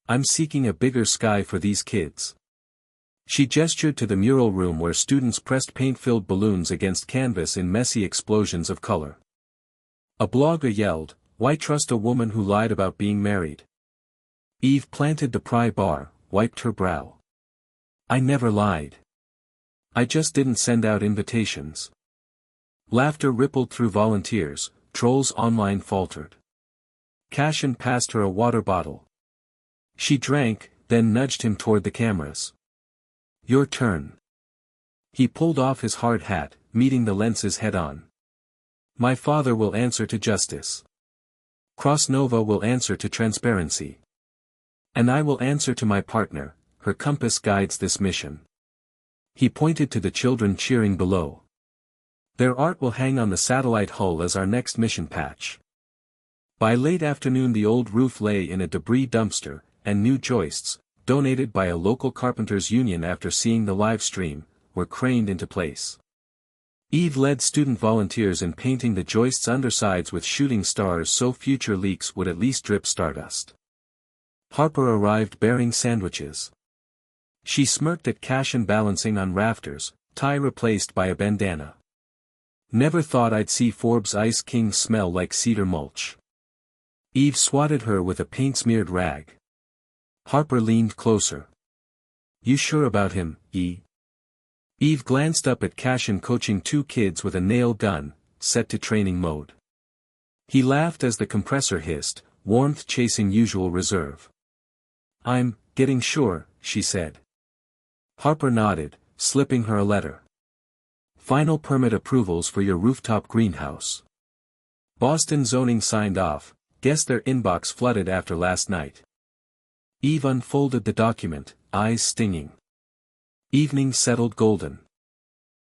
I'm seeking a bigger sky for these kids. She gestured to the mural room where students pressed paint-filled balloons against canvas in messy explosions of color. A blogger yelled, "Why trust a woman who lied about being married?" Eve planted the pry bar, wiped her brow. I never lied. I just didn't send out invitations. Laughter rippled through volunteers, trolls online faltered. Cashin passed her a water bottle. She drank, then nudged him toward the cameras. Your turn. He pulled off his hard hat, meeting the lenses head-on. My father will answer to justice. Cross Nova will answer to transparency. And I will answer to my partner, her compass guides this mission. He pointed to the children cheering below. Their art will hang on the satellite hull as our next mission patch. By late afternoon the old roof lay in a debris dumpster, and new joists, donated by a local carpenters union after seeing the live stream, were craned into place. Eve led student volunteers in painting the joists' undersides with shooting stars so future leaks would at least drip stardust. Harper arrived bearing sandwiches. She smirked at Cashin balancing on rafters, tie replaced by a bandana. Never thought I'd see Forbes Ice King smell like cedar mulch. Eve swatted her with a paint-smeared rag. Harper leaned closer. You sure about him, E? Eve glanced up at Cashin coaching two kids with a nail gun, set to training mode. He laughed as the compressor hissed, warmth chasing usual reserve. I'm getting sure, she said. Harper nodded, slipping her a letter. Final permit approvals for your rooftop greenhouse. Boston zoning signed off, guess their inbox flooded after last night. Eve unfolded the document, eyes stinging. Evening settled golden.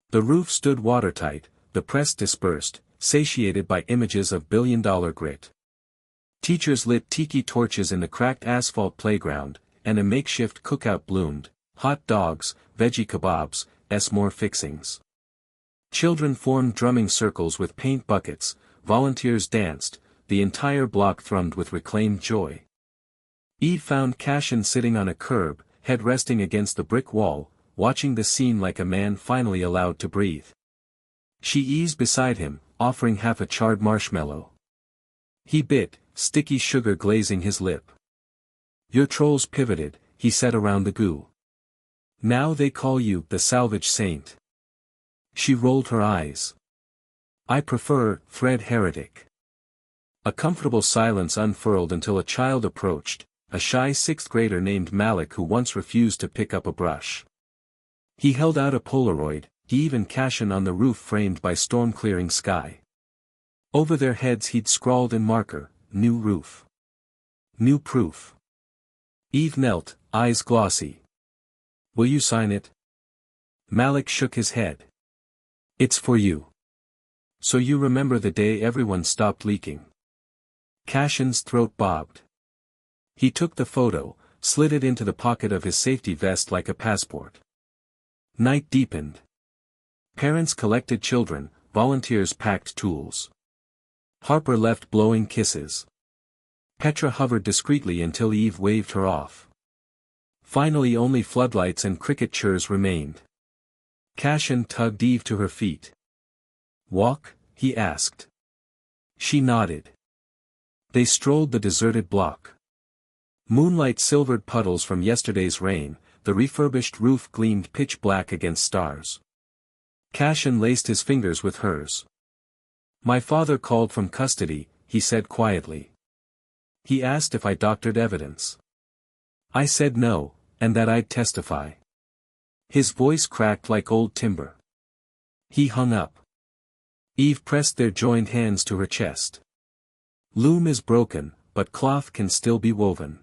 The roof stood watertight, the press dispersed, satiated by images of billion-dollar grit. Teachers lit tiki torches in the cracked asphalt playground, and a makeshift cookout bloomed, hot dogs, veggie kebabs, more fixings. Children formed drumming circles with paint buckets, volunteers danced, the entire block thrummed with reclaimed joy. Eve found Cashin sitting on a curb, head resting against the brick wall, watching the scene like a man finally allowed to breathe. She eased beside him, offering half a charred marshmallow. He bit, sticky sugar glazing his lip. Your trolls pivoted, he said around the goo. Now they call you the salvage saint. She rolled her eyes. I prefer Fred Heretic. A comfortable silence unfurled until a child approached, a shy sixth grader named Malik who once refused to pick up a brush. He held out a Polaroid, Eve and Cashin on the roof framed by storm-clearing sky. Over their heads he'd scrawled in marker, new roof. New proof. Eve knelt, eyes glossy. Will you sign it? Malik shook his head. It's for you. So you remember the day everyone stopped leaking. Cashin's throat bobbed. He took the photo, slid it into the pocket of his safety vest like a passport. Night deepened. Parents collected children, volunteers packed tools. Harper left blowing kisses. Petra hovered discreetly until Eve waved her off. Finally only floodlights and cricket chirps remained. Cashin tugged Eve to her feet. Walk, he asked. She nodded. They strolled the deserted block. Moonlight silvered puddles from yesterday's rain, the refurbished roof gleamed pitch black against stars. Cashin laced his fingers with hers. My father called from custody, he said quietly. He asked if I doctored evidence. I said no, and that I'd testify. His voice cracked like old timber. He hung up. Eve pressed their joined hands to her chest. Loom is broken, but cloth can still be woven.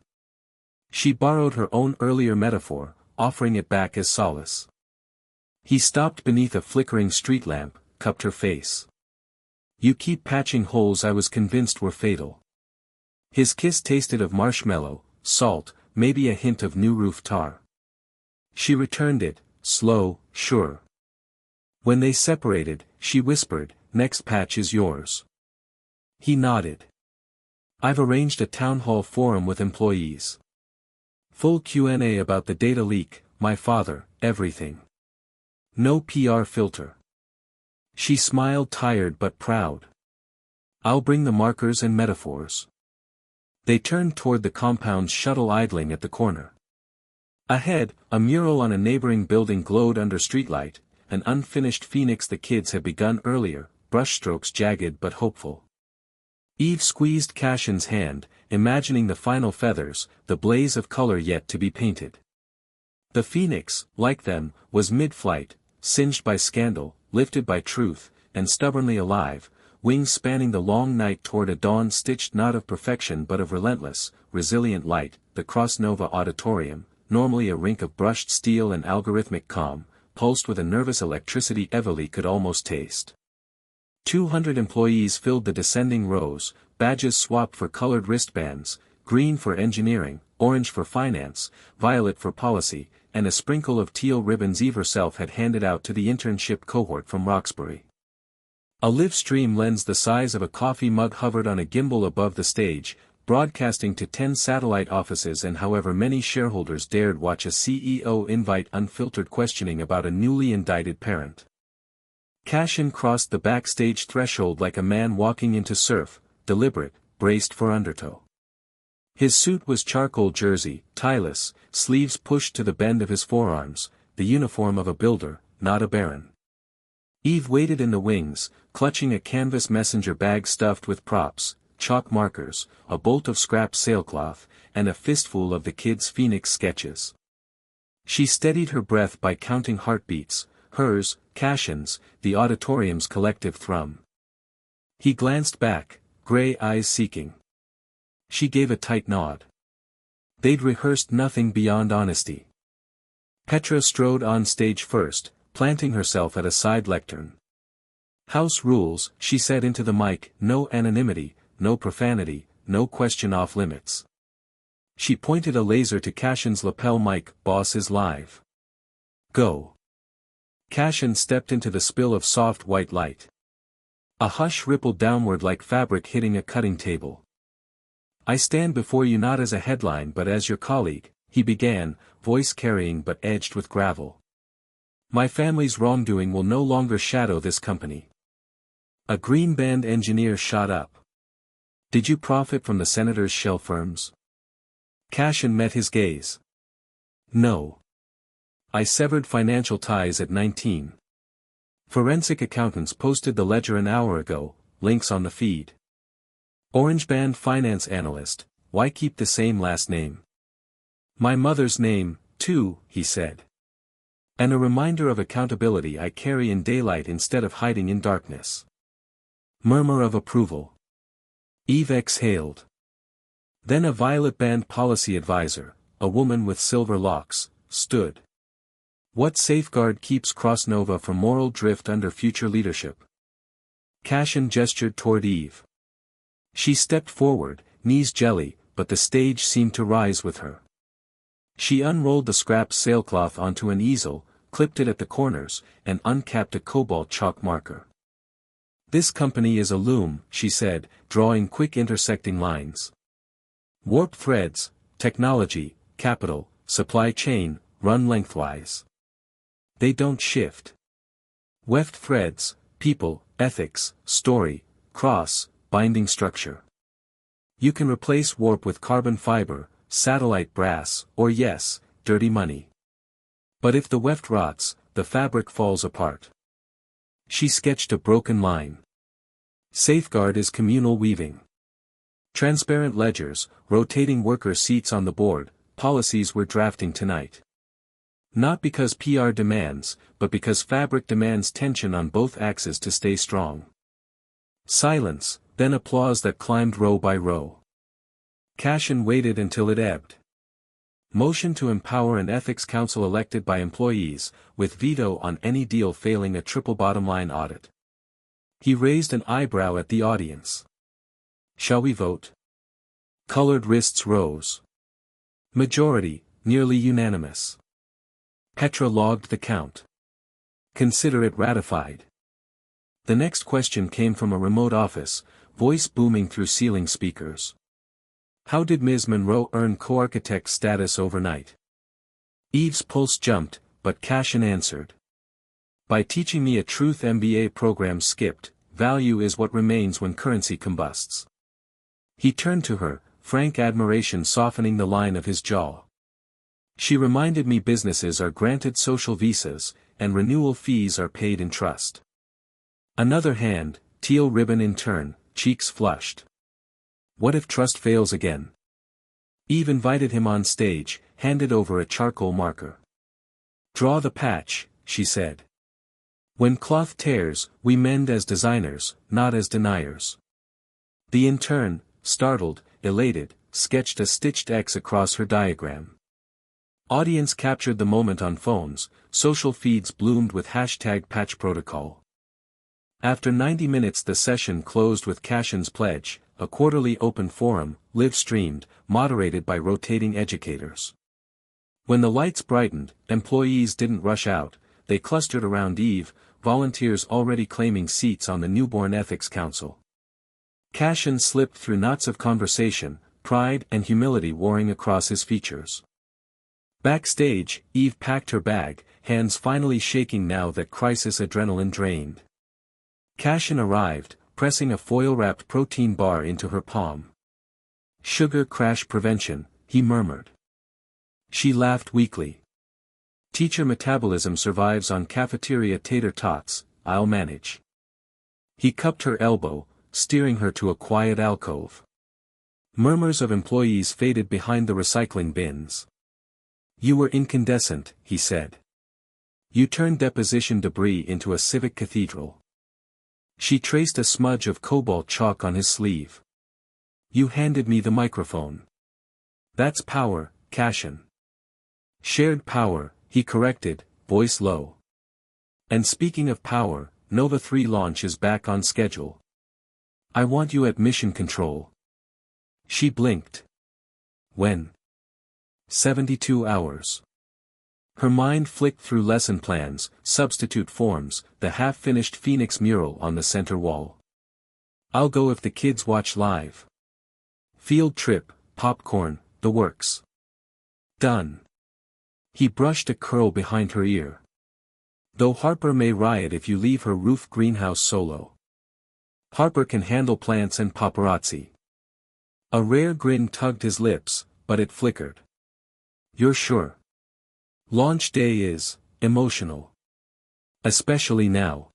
She borrowed her own earlier metaphor, offering it back as solace. He stopped beneath a flickering street lamp, cupped her face. You keep patching holes I was convinced were fatal. His kiss tasted of marshmallow, salt, maybe a hint of new roof tar. She returned it, slow, sure. When they separated, she whispered, next patch is yours. He nodded. I've arranged a town hall forum with employees. Full Q&A about the data leak, my father, everything. No PR filter. She smiled, tired but proud. I'll bring the markers and metaphors. They turned toward the compound's shuttle idling at the corner. Ahead, a mural on a neighboring building glowed under streetlight, an unfinished phoenix the kids had begun earlier, brushstrokes jagged but hopeful. Eve squeezed Cashin's hand, imagining the final feathers, the blaze of color yet to be painted. The phoenix, like them, was mid-flight, singed by scandal, lifted by truth, and stubbornly alive, wings spanning the long night toward a dawn stitched not of perfection but of relentless, resilient light. The Crossnova Auditorium, normally a rink of brushed steel and algorithmic calm, pulsed with a nervous electricity Evely could almost taste. 200 employees filled the descending rows, badges swapped for colored wristbands, green for engineering, orange for finance, violet for policy, and a sprinkle of teal ribbons Eve herself had handed out to the internship cohort from Roxbury. A live stream lens the size of a coffee mug hovered on a gimbal above the stage, broadcasting to 10 satellite offices, and however many shareholders dared watch a CEO invite unfiltered questioning about a newly indicted parent. Cashin crossed the backstage threshold like a man walking into surf, deliberate, braced for undertow. His suit was charcoal jersey, tieless, sleeves pushed to the bend of his forearms, the uniform of a builder, not a baron. Eve waited in the wings, clutching a canvas messenger bag stuffed with props, chalk markers, a bolt of scrap sailcloth, and a fistful of the kids' Phoenix sketches. She steadied her breath by counting heartbeats, hers, Cashin's, the auditorium's collective thrum. He glanced back, gray eyes seeking. She gave a tight nod. They'd rehearsed nothing beyond honesty. Petra strode on stage first, planting herself at a side lectern. House rules, she said into the mic, no anonymity, no profanity, no question off limits. She pointed a laser to Cashin's lapel mic, boss is live. Go. Cashin stepped into the spill of soft white light. A hush rippled downward like fabric hitting a cutting table. I stand before you not as a headline but as your colleague, he began, voice carrying but edged with gravel. My family's wrongdoing will no longer shadow this company. A green band engineer shot up. Did you profit from the senator's shell firms? Cashin met his gaze. No. I severed financial ties at 19. Forensic accountants posted the ledger an hour ago, links on the feed. Orange band finance analyst, why keep the same last name? My mother's name, too, he said. And a reminder of accountability I carry in daylight instead of hiding in darkness. Murmur of approval. Eve exhaled. Then a violet band policy advisor, a woman with silver locks, stood. What safeguard keeps Crossnova from moral drift under future leadership? Cashin gestured toward Eve. She stepped forward, knees jelly, but the stage seemed to rise with her. She unrolled the scrap sailcloth onto an easel, clipped it at the corners, and uncapped a cobalt chalk marker. This company is a loom, she said, drawing quick intersecting lines. Warp threads, technology, capital, supply chain, run lengthwise. They don't shift. Weft threads, people, ethics, story, cross, binding structure. You can replace warp with carbon fiber, satellite brass, or yes, dirty money. But if the weft rots, the fabric falls apart. She sketched a broken line. Safeguard is communal weaving. Transparent ledgers, rotating worker seats on the board, policies we're drafting tonight. Not because PR demands, but because fabric demands tension on both axes to stay strong. Silence, then applause that climbed row by row. Cashin waited until it ebbed. Motion to empower an ethics council elected by employees, with veto on any deal failing a triple bottom-line audit. He raised an eyebrow at the audience. Shall we vote? Colored wrists rose. Majority, nearly unanimous. Petra logged the count. Consider it ratified. The next question came from a remote office, voice booming through ceiling speakers. How did Ms. Monroe earn co-architect status overnight? Eve's pulse jumped, but Cashin answered. By teaching me a truth MBA program skipped, value is what remains when currency combusts. He turned to her, frank admiration softening the line of his jaw. She reminded me businesses are granted social visas, and renewal fees are paid in trust. Another hand, teal ribbon in turn, cheeks flushed. What if trust fails again? Eve invited him on stage, handed over a charcoal marker. Draw the patch, she said. When cloth tears, we mend as designers, not as deniers. The intern, startled, elated, sketched a stitched X across her diagram. Audience captured the moment on phones, social feeds bloomed with #patch protocol. After 90 minutes the session closed with Cashin's pledge, a quarterly open forum, live-streamed, moderated by rotating educators. When the lights brightened, employees didn't rush out, they clustered around Eve, volunteers already claiming seats on the newborn ethics council. Cashin slipped through knots of conversation, pride and humility warring across his features. Backstage, Eve packed her bag, hands finally shaking now that crisis adrenaline drained. Cashin arrived, pressing a foil-wrapped protein bar into her palm. Sugar crash prevention, he murmured. She laughed weakly. Teacher metabolism survives on cafeteria tater tots, I'll manage. He cupped her elbow, steering her to a quiet alcove. Murmurs of employees faded behind the recycling bins. You were incandescent, he said. You turned deposition debris into a civic cathedral. She traced a smudge of cobalt chalk on his sleeve. You handed me the microphone. That's power, Cashin. Shared power, he corrected, voice low. And speaking of power, Nova 3 launch is back on schedule. I want you at mission control. She blinked. When? 72 hours. Her mind flicked through lesson plans, substitute forms, the half-finished Phoenix mural on the center wall. I'll go if the kids watch live. Field trip, popcorn, the works. Done. He brushed a curl behind her ear. Though Harper may riot if you leave her roof greenhouse solo. Harper can handle plants and paparazzi. A rare grin tugged his lips, but it flickered. You're sure? Launch day is emotional. Especially now.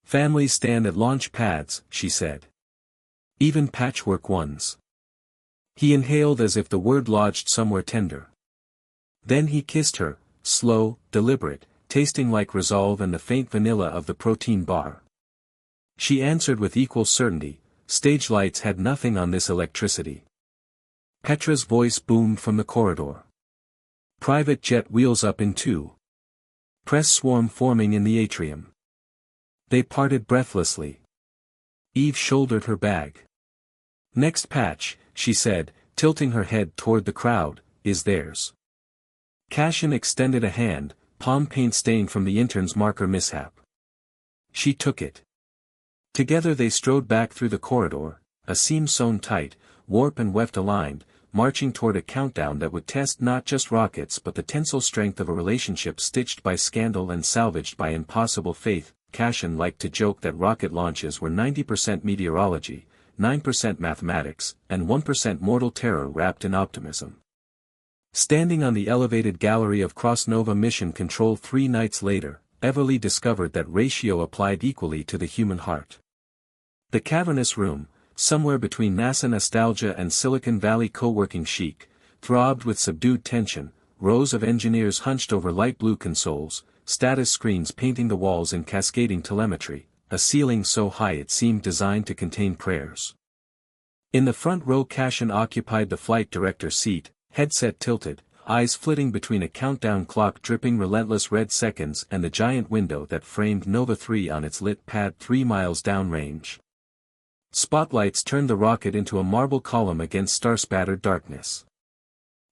Families stand at launch pads, she said. Even patchwork ones. He inhaled as if the word lodged somewhere tender. Then he kissed her, slow, deliberate, tasting like resolve and the faint vanilla of the protein bar. She answered with equal certainty, stage lights had nothing on this electricity. Petra's voice boomed from the corridor. Private jet wheels up in 2. Press swarm forming in the atrium. They parted breathlessly. Eve shouldered her bag. Next patch, she said, tilting her head toward the crowd, is theirs. Cashin extended a hand, palm paint stained from the intern's marker mishap. She took it. Together they strode back through the corridor, a seam sewn tight, warp and weft aligned, marching toward a countdown that would test not just rockets but the tensile strength of a relationship stitched by scandal and salvaged by impossible faith. Cashin liked to joke that rocket launches were 90% meteorology, 9% mathematics, and 1% mortal terror wrapped in optimism. Standing on the elevated gallery of Cross Nova Mission Control 3 nights later, Everly discovered that ratio applied equally to the human heart. The cavernous room, somewhere between NASA nostalgia and Silicon Valley co-working chic, throbbed with subdued tension, rows of engineers hunched over light blue consoles, status screens painting the walls in cascading telemetry, a ceiling so high it seemed designed to contain prayers. In the front row Cashin occupied the flight director's seat, headset tilted, eyes flitting between a countdown clock dripping relentless red seconds and the giant window that framed Nova 3 on its lit pad 3 miles downrange. Spotlights turned the rocket into a marble column against star-spattered darkness.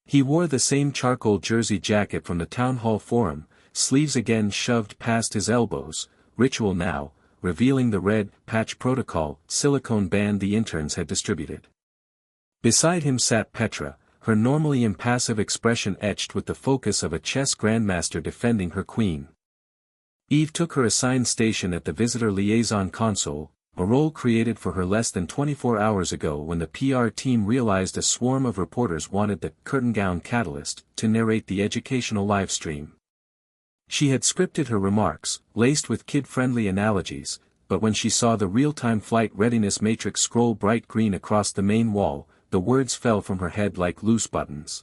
He wore the same charcoal jersey jacket from the town hall forum, sleeves again shoved past his elbows, ritual now, revealing the red patch protocol silicone band the interns had distributed. Beside him sat Petra, her normally impassive expression etched with the focus of a chess grandmaster defending her queen. Eve took her assigned station at the visitor liaison console, a role created for her less than 24 hours ago when the PR team realized a swarm of reporters wanted the curtain gown catalyst to narrate the educational livestream. She had scripted her remarks, laced with kid-friendly analogies, but when she saw the real-time flight readiness matrix scroll bright green across the main wall, the words fell from her head like loose buttons.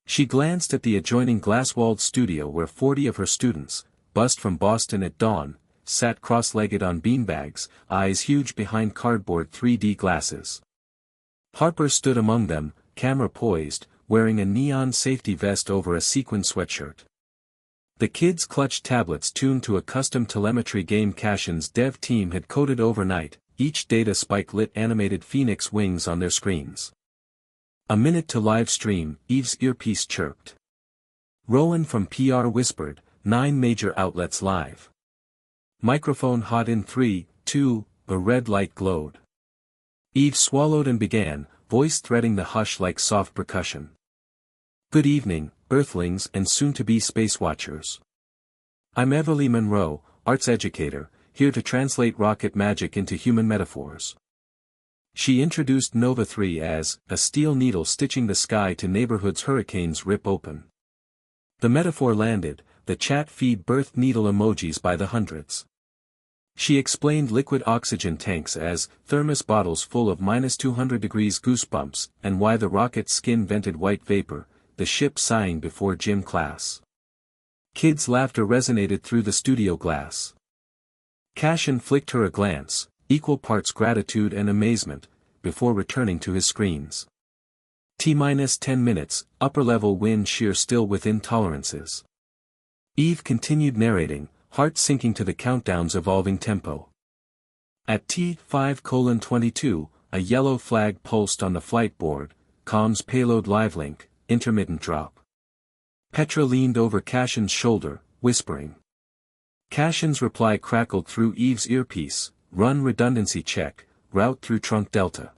She glanced at the adjoining glass-walled studio where 40 of her students, bussed from Boston at dawn, sat cross-legged on beanbags, eyes huge behind cardboard 3D glasses. Harper stood among them, camera poised, wearing a neon safety vest over a sequin sweatshirt. The kids clutched tablets tuned to a custom telemetry game Cashin's dev team had coded overnight, each data spike lit animated phoenix wings on their screens. A minute to live stream, Eve's earpiece chirped. Rowan from PR whispered, 9 major outlets live. Microphone hot in 3, 2, a red light glowed. Eve swallowed and began, voice threading the hush like soft percussion. Good evening, Earthlings and soon-to-be space watchers. I'm Everly Monroe, arts educator, here to translate rocket magic into human metaphors. She introduced Nova 3 as a steel needle stitching the sky to neighborhoods hurricanes rip open. The metaphor landed, the chat feed birthed needle emojis by the hundreds. She explained liquid oxygen tanks as thermos bottles full of -200 degrees goosebumps and why the rocket's skin vented white vapor, the ship sighing before gym class. Kids' laughter resonated through the studio glass. Cashin flicked her a glance, equal parts gratitude and amazement, before returning to his screens. T-10 minutes, upper-level wind shear still within tolerances. Eve continued narrating, heart sinking to the countdown's evolving tempo. At T5:22, a yellow flag pulsed on the flight board, comms payload live link, intermittent drop. Petra leaned over Cashin's shoulder, whispering. Cashin's reply crackled through Eve's earpiece, run redundancy check, route through trunk delta.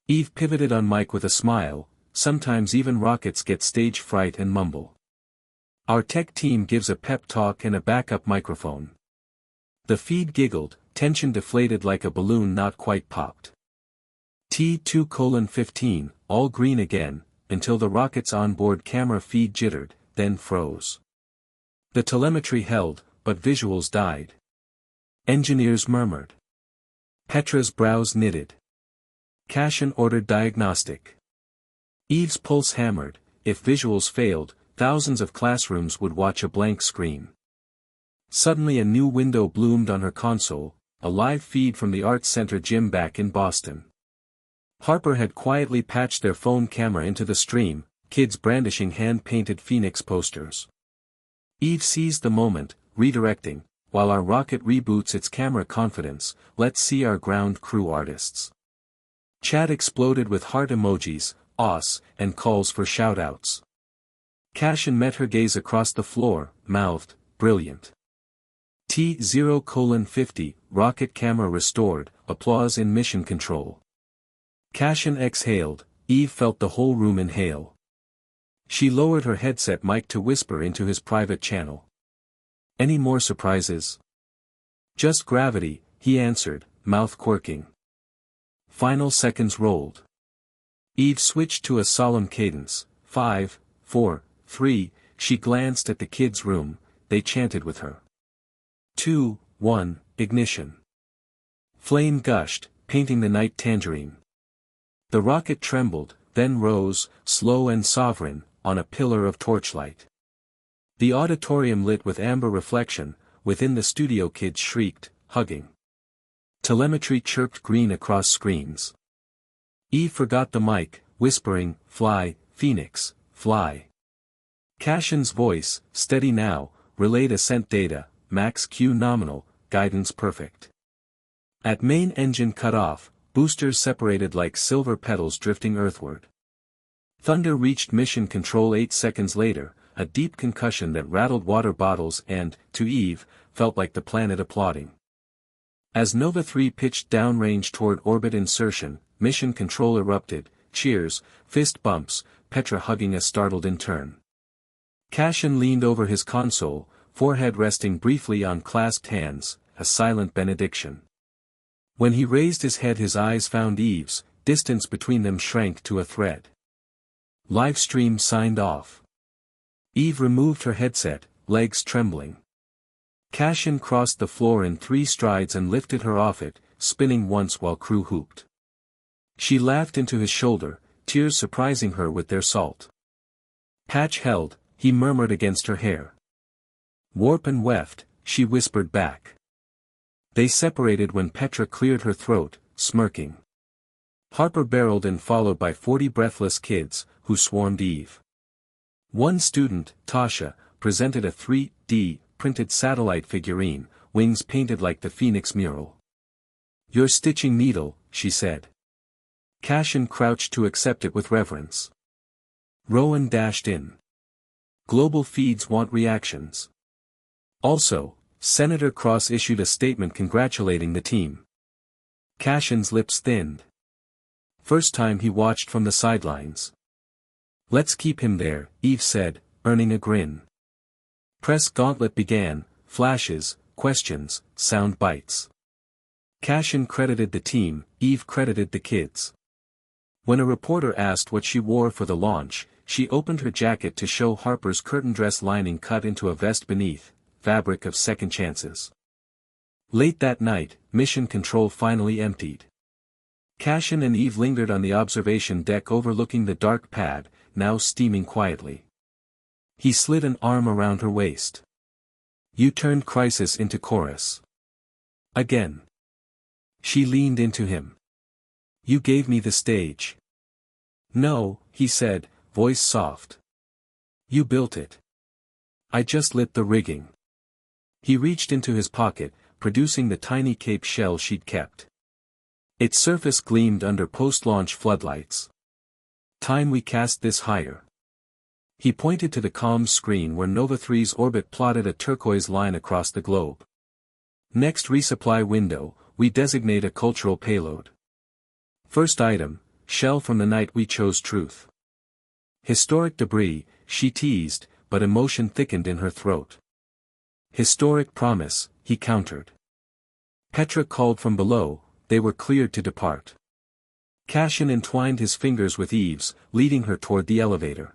Eve pivoted on mic with a smile, sometimes even rockets get stage fright and mumble. Our tech team gives a pep talk and a backup microphone. The feed giggled, tension deflated like a balloon not quite popped. T2:15, all green again, until the rocket's onboard camera feed jittered, then froze. The telemetry held, but visuals died. Engineers murmured. Petra's brows knitted. Cashin ordered diagnostic. Eve's pulse hammered, if visuals failed, thousands of classrooms would watch a blank screen. Suddenly a new window bloomed on her console, a live feed from the Arts Center gym back in Boston. Harper had quietly patched their phone camera into the stream, kids brandishing hand-painted Phoenix posters. Eve seized the moment, redirecting, while our rocket reboots its camera confidence, let's see our ground crew artists. Chat exploded with heart emojis, os, and calls for shoutouts. Cashin met her gaze across the floor, mouthed, brilliant. T0:50, rocket camera restored, applause in mission control. Cashin exhaled, Eve felt the whole room inhale. She lowered her headset mic to whisper into his private channel. Any more surprises? Just gravity, he answered, mouth quirking. Final seconds rolled. Eve switched to a solemn cadence, 5, 4, 3, she glanced at the kids' room, they chanted with her. 2, 1, ignition. Flame gushed, painting the night tangerine. The rocket trembled, then rose, slow and sovereign, on a pillar of torchlight. The auditorium lit with amber reflection, within the studio kids shrieked, hugging. Telemetry chirped green across screens. Eve forgot the mic, whispering, "Fly, Phoenix, fly." Cashin's voice, steady now, relayed ascent data, max Q nominal, guidance perfect. At main engine cut off, boosters separated like silver petals drifting earthward. Thunder reached mission control 8 seconds later, a deep concussion that rattled water bottles and, to Eve, felt like the planet applauding. As Nova 3 pitched downrange toward orbit insertion, mission control erupted, cheers, fist bumps, Petra hugging a startled intern. Cashin leaned over his console, forehead resting briefly on clasped hands, a silent benediction. When he raised his head his eyes found Eve's, distance between them shrank to a thread. Livestream signed off. Eve removed her headset, legs trembling. Cashin crossed the floor in 3 strides and lifted her off it, spinning once while crew hooped. She laughed into his shoulder, tears surprising her with their salt. Patch held, he murmured against her hair. Warp and weft, she whispered back. They separated when Petra cleared her throat, smirking. Harper barreled in followed by 40 breathless kids, who swarmed Eve. One student, Tasha, presented a 3D, printed satellite figurine, wings painted like the Phoenix mural. "Your stitching needle," she said. Cashin crouched to accept it with reverence. Rowan dashed in. "Global feeds want reactions." Also, Senator Cross issued a statement congratulating the team. Cashin's lips thinned. First time he watched from the sidelines. "Let's keep him there," Eve said, earning a grin. Press gauntlet began, flashes, questions, sound bites. Cashin credited the team, Eve credited the kids. When a reporter asked what she wore for the launch, she opened her jacket to show Harper's curtain dress lining cut into a vest beneath, fabric of second chances. Late that night, mission control finally emptied. Cashin and Eve lingered on the observation deck overlooking the dark pad, now steaming quietly. He slid an arm around her waist. "You turned crisis into chorus." Again. She leaned into him. "You gave me the stage." "No," he said, voice soft. "You built it. I just lit the rigging." He reached into his pocket, producing the tiny Cape shell she'd kept. Its surface gleamed under post-launch floodlights. "Time we cast this higher." He pointed to the comms screen where Nova 3's orbit plotted a turquoise line across the globe. "Next resupply window, we designate a cultural payload. First item, shell from the night we chose truth." "Historic debris," she teased, but emotion thickened in her throat. "Historic promise," he countered. Petra called from below, they were cleared to depart. Cashin entwined his fingers with Eve's, leading her toward the elevator.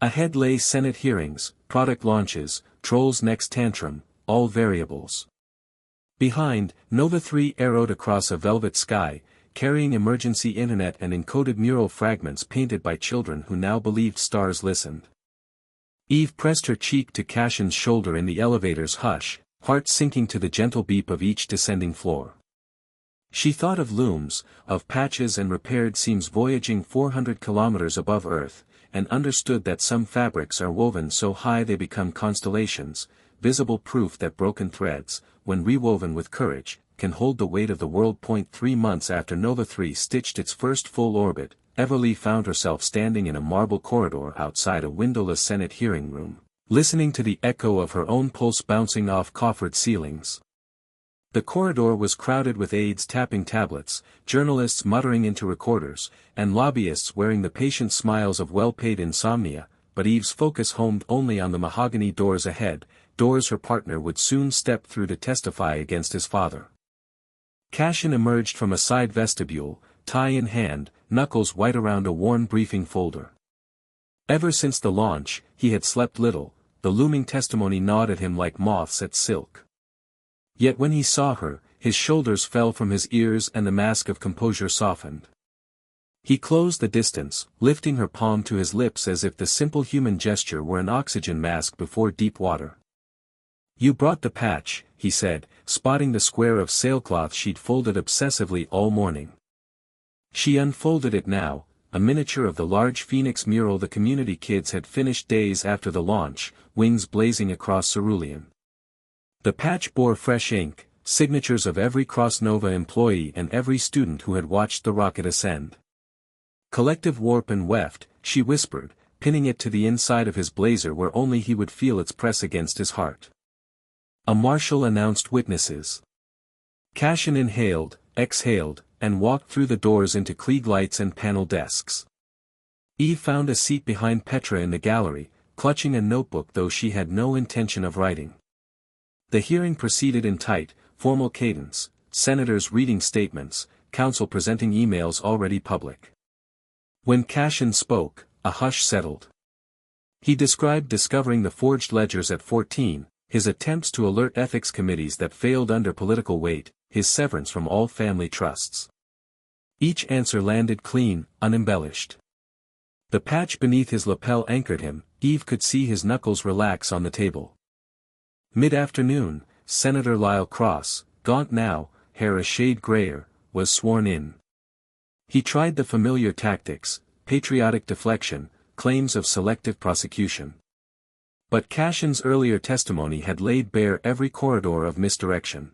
Ahead lay Senate hearings, product launches, Troll's next tantrum, all variables. Behind, Nova 3 arrowed across a velvet sky, carrying emergency internet and encoded mural fragments painted by children who now believed stars listened. Eve pressed her cheek to Cashin's shoulder in the elevator's hush, heart sinking to the gentle beep of each descending floor. She thought of looms, of patches and repaired seams voyaging 400 kilometers above Earth, and understood that some fabrics are woven so high they become constellations, visible proof that broken threads, when rewoven with courage, can hold the weight of the world. 3 months after Nova 3 stitched its first full orbit, Everly found herself standing in a marble corridor outside a windowless Senate hearing room, listening to the echo of her own pulse bouncing off coffered ceilings. The corridor was crowded with aides tapping tablets, journalists muttering into recorders, and lobbyists wearing the patient smiles of well-paid insomnia, but Eve's focus homed only on the mahogany doors ahead, doors her partner would soon step through to testify against his father. Cashin emerged from a side vestibule, tie in hand, knuckles white around a worn briefing folder. Ever since the launch, he had slept little, the looming testimony gnawed at him like moths at silk. Yet when he saw her, his shoulders fell from his ears and the mask of composure softened. He closed the distance, lifting her palm to his lips as if the simple human gesture were an oxygen mask before deep water. "You brought the patch," he said, spotting the square of sailcloth she'd folded obsessively all morning. She unfolded it now, a miniature of the large Phoenix mural the community kids had finished days after the launch, wings blazing across cerulean. The patch bore fresh ink, signatures of every CrossNova employee and every student who had watched the rocket ascend. "Collective warp and weft," she whispered, pinning it to the inside of his blazer where only he would feel its press against his heart. A marshal announced witnesses. Cashin inhaled, exhaled, and walked through the doors into Klieg lights and panel desks. Eve found a seat behind Petra in the gallery, clutching a notebook though she had no intention of writing. The hearing proceeded in tight, formal cadence, senators reading statements, counsel presenting emails already public. When Cashin spoke, a hush settled. He described discovering the forged ledgers at 14, his attempts to alert ethics committees that failed under political weight, his severance from all family trusts. Each answer landed clean, unembellished. The patch beneath his lapel anchored him. Eve could see his knuckles relax on the table. Mid-afternoon, Senator Lyle Cross, gaunt now, hair a shade grayer, was sworn in. He tried the familiar tactics, patriotic deflection, claims of selective prosecution. But Cashin's earlier testimony had laid bare every corridor of misdirection.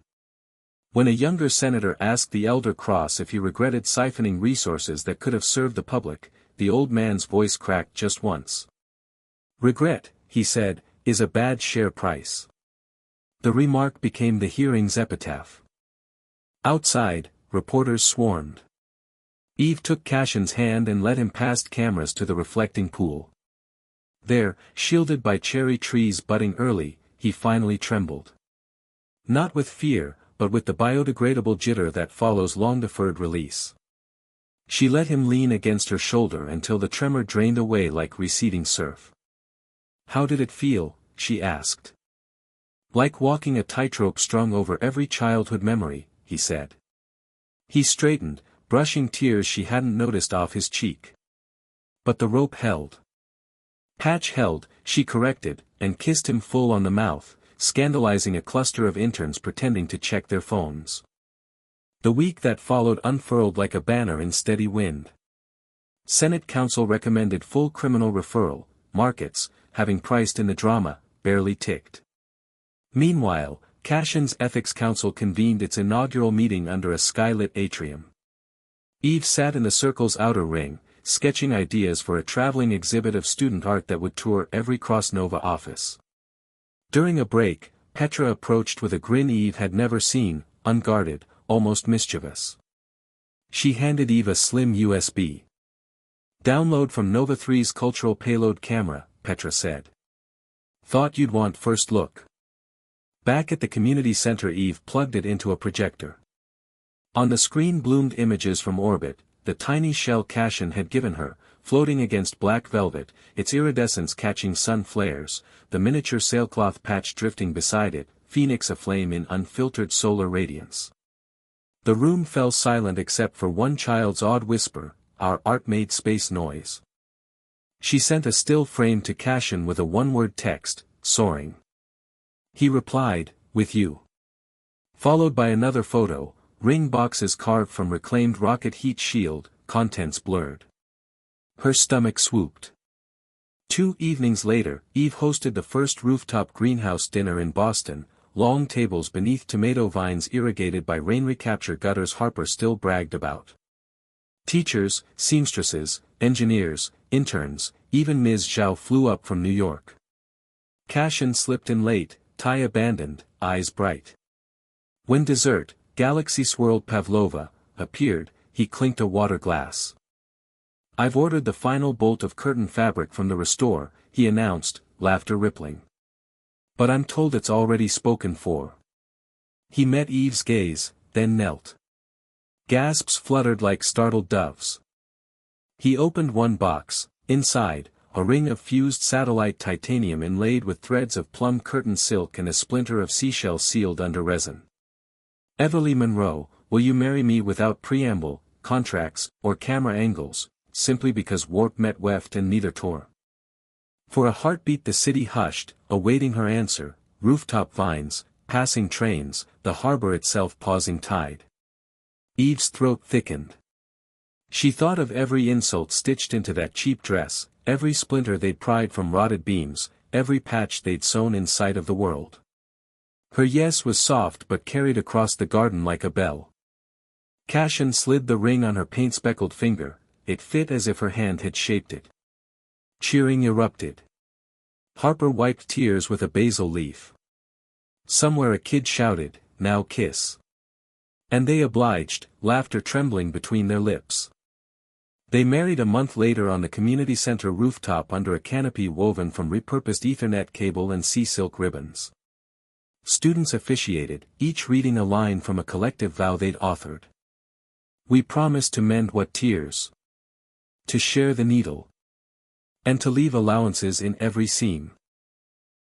When a younger senator asked the elder Cross if he regretted siphoning resources that could have served the public, the old man's voice cracked just once. "Regret," he said, "is a bad share price." The remark became the hearing's epitaph. Outside, reporters swarmed. Eve took Cashin's hand and led him past cameras to the reflecting pool. There, shielded by cherry trees budding early, he finally trembled. Not with fear, but with the biodegradable jitter that follows long-deferred release. She let him lean against her shoulder until the tremor drained away like receding surf. "How did it feel?" she asked. "Like walking a tightrope strung over every childhood memory," he said. He straightened, brushing tears she hadn't noticed off his cheek. But the rope held. Patch held, she corrected, and kissed him full on the mouth, scandalizing a cluster of interns pretending to check their phones. The week that followed unfurled like a banner in steady wind. Senate counsel recommended full criminal referral, markets, having priced in the drama, barely ticked. Meanwhile, Cashin's ethics council convened its inaugural meeting under a skylit atrium. Eve sat in the circle's outer ring, sketching ideas for a traveling exhibit of student art that would tour every CrossNova office. During a break, Petra approached with a grin Eve had never seen, unguarded, almost mischievous. She handed Eve a slim USB. "Download from Nova 3's cultural payload camera," Petra said. "Thought you'd want first look." Back at the community center Eve plugged it into a projector. On the screen bloomed images from orbit, the tiny shell Cashin had given her, floating against black velvet, its iridescence catching sun flares, the miniature sailcloth patch drifting beside it, Phoenix aflame in unfiltered solar radiance. The room fell silent except for one child's odd whisper, "Our art made space noise." She sent a still frame to Cashin with a one-word text, "Soaring." He replied, "With you." Followed by another photo, ring boxes carved from reclaimed rocket heat shield, contents blurred. Her stomach swooped. 2 evenings later, Eve hosted the first rooftop greenhouse dinner in Boston, long tables beneath tomato vines irrigated by rain recapture gutters Harper still bragged about. Teachers, seamstresses, engineers, interns, even Ms. Zhao flew up from New York. Cashin slipped in late, tie abandoned, eyes bright. When dessert, galaxy-swirled pavlova, appeared, he clinked a water glass. "I've ordered the final bolt of curtain fabric from the restore," he announced, laughter rippling. "But I'm told it's already spoken for." He met Eve's gaze, then knelt. Gasps fluttered like startled doves. He opened one box, inside, a ring of fused satellite titanium inlaid with threads of plum curtain silk and a splinter of seashell sealed under resin. Everly Monroe, will you marry me without preamble, contracts, or camera angles, simply because warp met weft and neither tore? For a heartbeat the city hushed, awaiting her answer, rooftop vines, passing trains, the harbor itself pausing tide. Eve's throat thickened. She thought of every insult stitched into that cheap dress, every splinter they'd pried from rotted beams, every patch they'd sewn in sight of the world. Her yes was soft but carried across the garden like a bell. Cashin slid the ring on her paint-speckled finger, it fit as if her hand had shaped it. Cheering erupted. Harper wiped tears with a basil leaf. Somewhere a kid shouted, "Now kiss." And they obliged, laughter trembling between their lips. They married a month later on the community center rooftop under a canopy woven from repurposed Ethernet cable and sea silk ribbons. Students officiated, each reading a line from a collective vow they'd authored. We promise to mend what tears, to share the needle, and to leave allowances in every seam,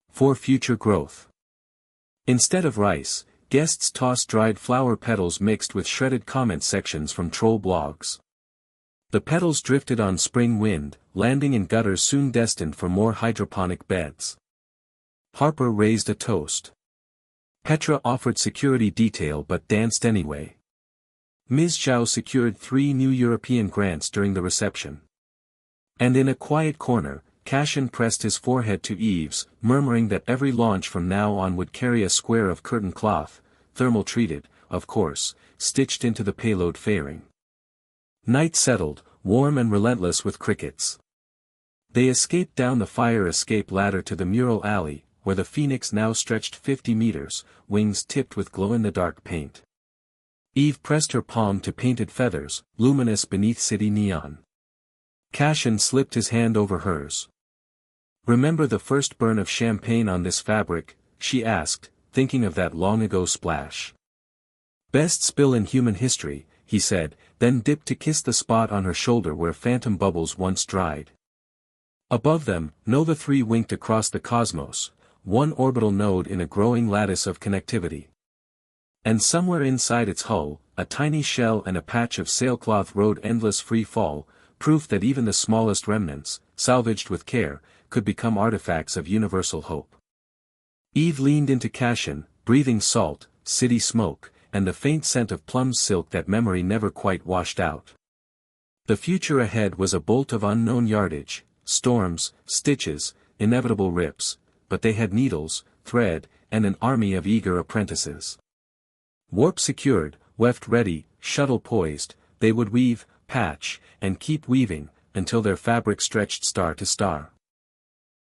for future growth. Instead of rice, guests tossed dried flower petals mixed with shredded comment sections from troll blogs. The petals drifted on spring wind, landing in gutters soon destined for more hydroponic beds. Harper raised a toast. Petra offered security detail but danced anyway. Ms. Zhao secured 3 new European grants during the reception. And in a quiet corner, Cashin pressed his forehead to Eve's, murmuring that every launch from now on would carry a square of curtain cloth, thermal-treated, of course, stitched into the payload fairing. Night settled, warm and relentless with crickets. They escaped down the fire escape ladder to the mural alley, where the Phoenix now stretched 50 meters, wings tipped with glow-in-the-dark paint. Eve pressed her palm to painted feathers, luminous beneath city neon. Cashin slipped his hand over hers. "Remember the first burn of champagne on this fabric?" she asked, thinking of that long-ago splash. "Best spill in human history," he said, then dipped to kiss the spot on her shoulder where phantom bubbles once dried. Above them, Nova 3 winked across the cosmos, one orbital node in a growing lattice of connectivity. And somewhere inside its hull, a tiny shell and a patch of sailcloth rode endless free fall, proof that even the smallest remnants, salvaged with care, could become artifacts of universal hope. Eve leaned into Cashin, breathing salt, city smoke, and the faint scent of plum silk that memory never quite washed out. The future ahead was a bolt of unknown yardage, storms, stitches, inevitable rips, but they had needles, thread, and an army of eager apprentices. Warp secured, weft ready, shuttle poised, they would weave, patch, and keep weaving, until their fabric stretched star to star.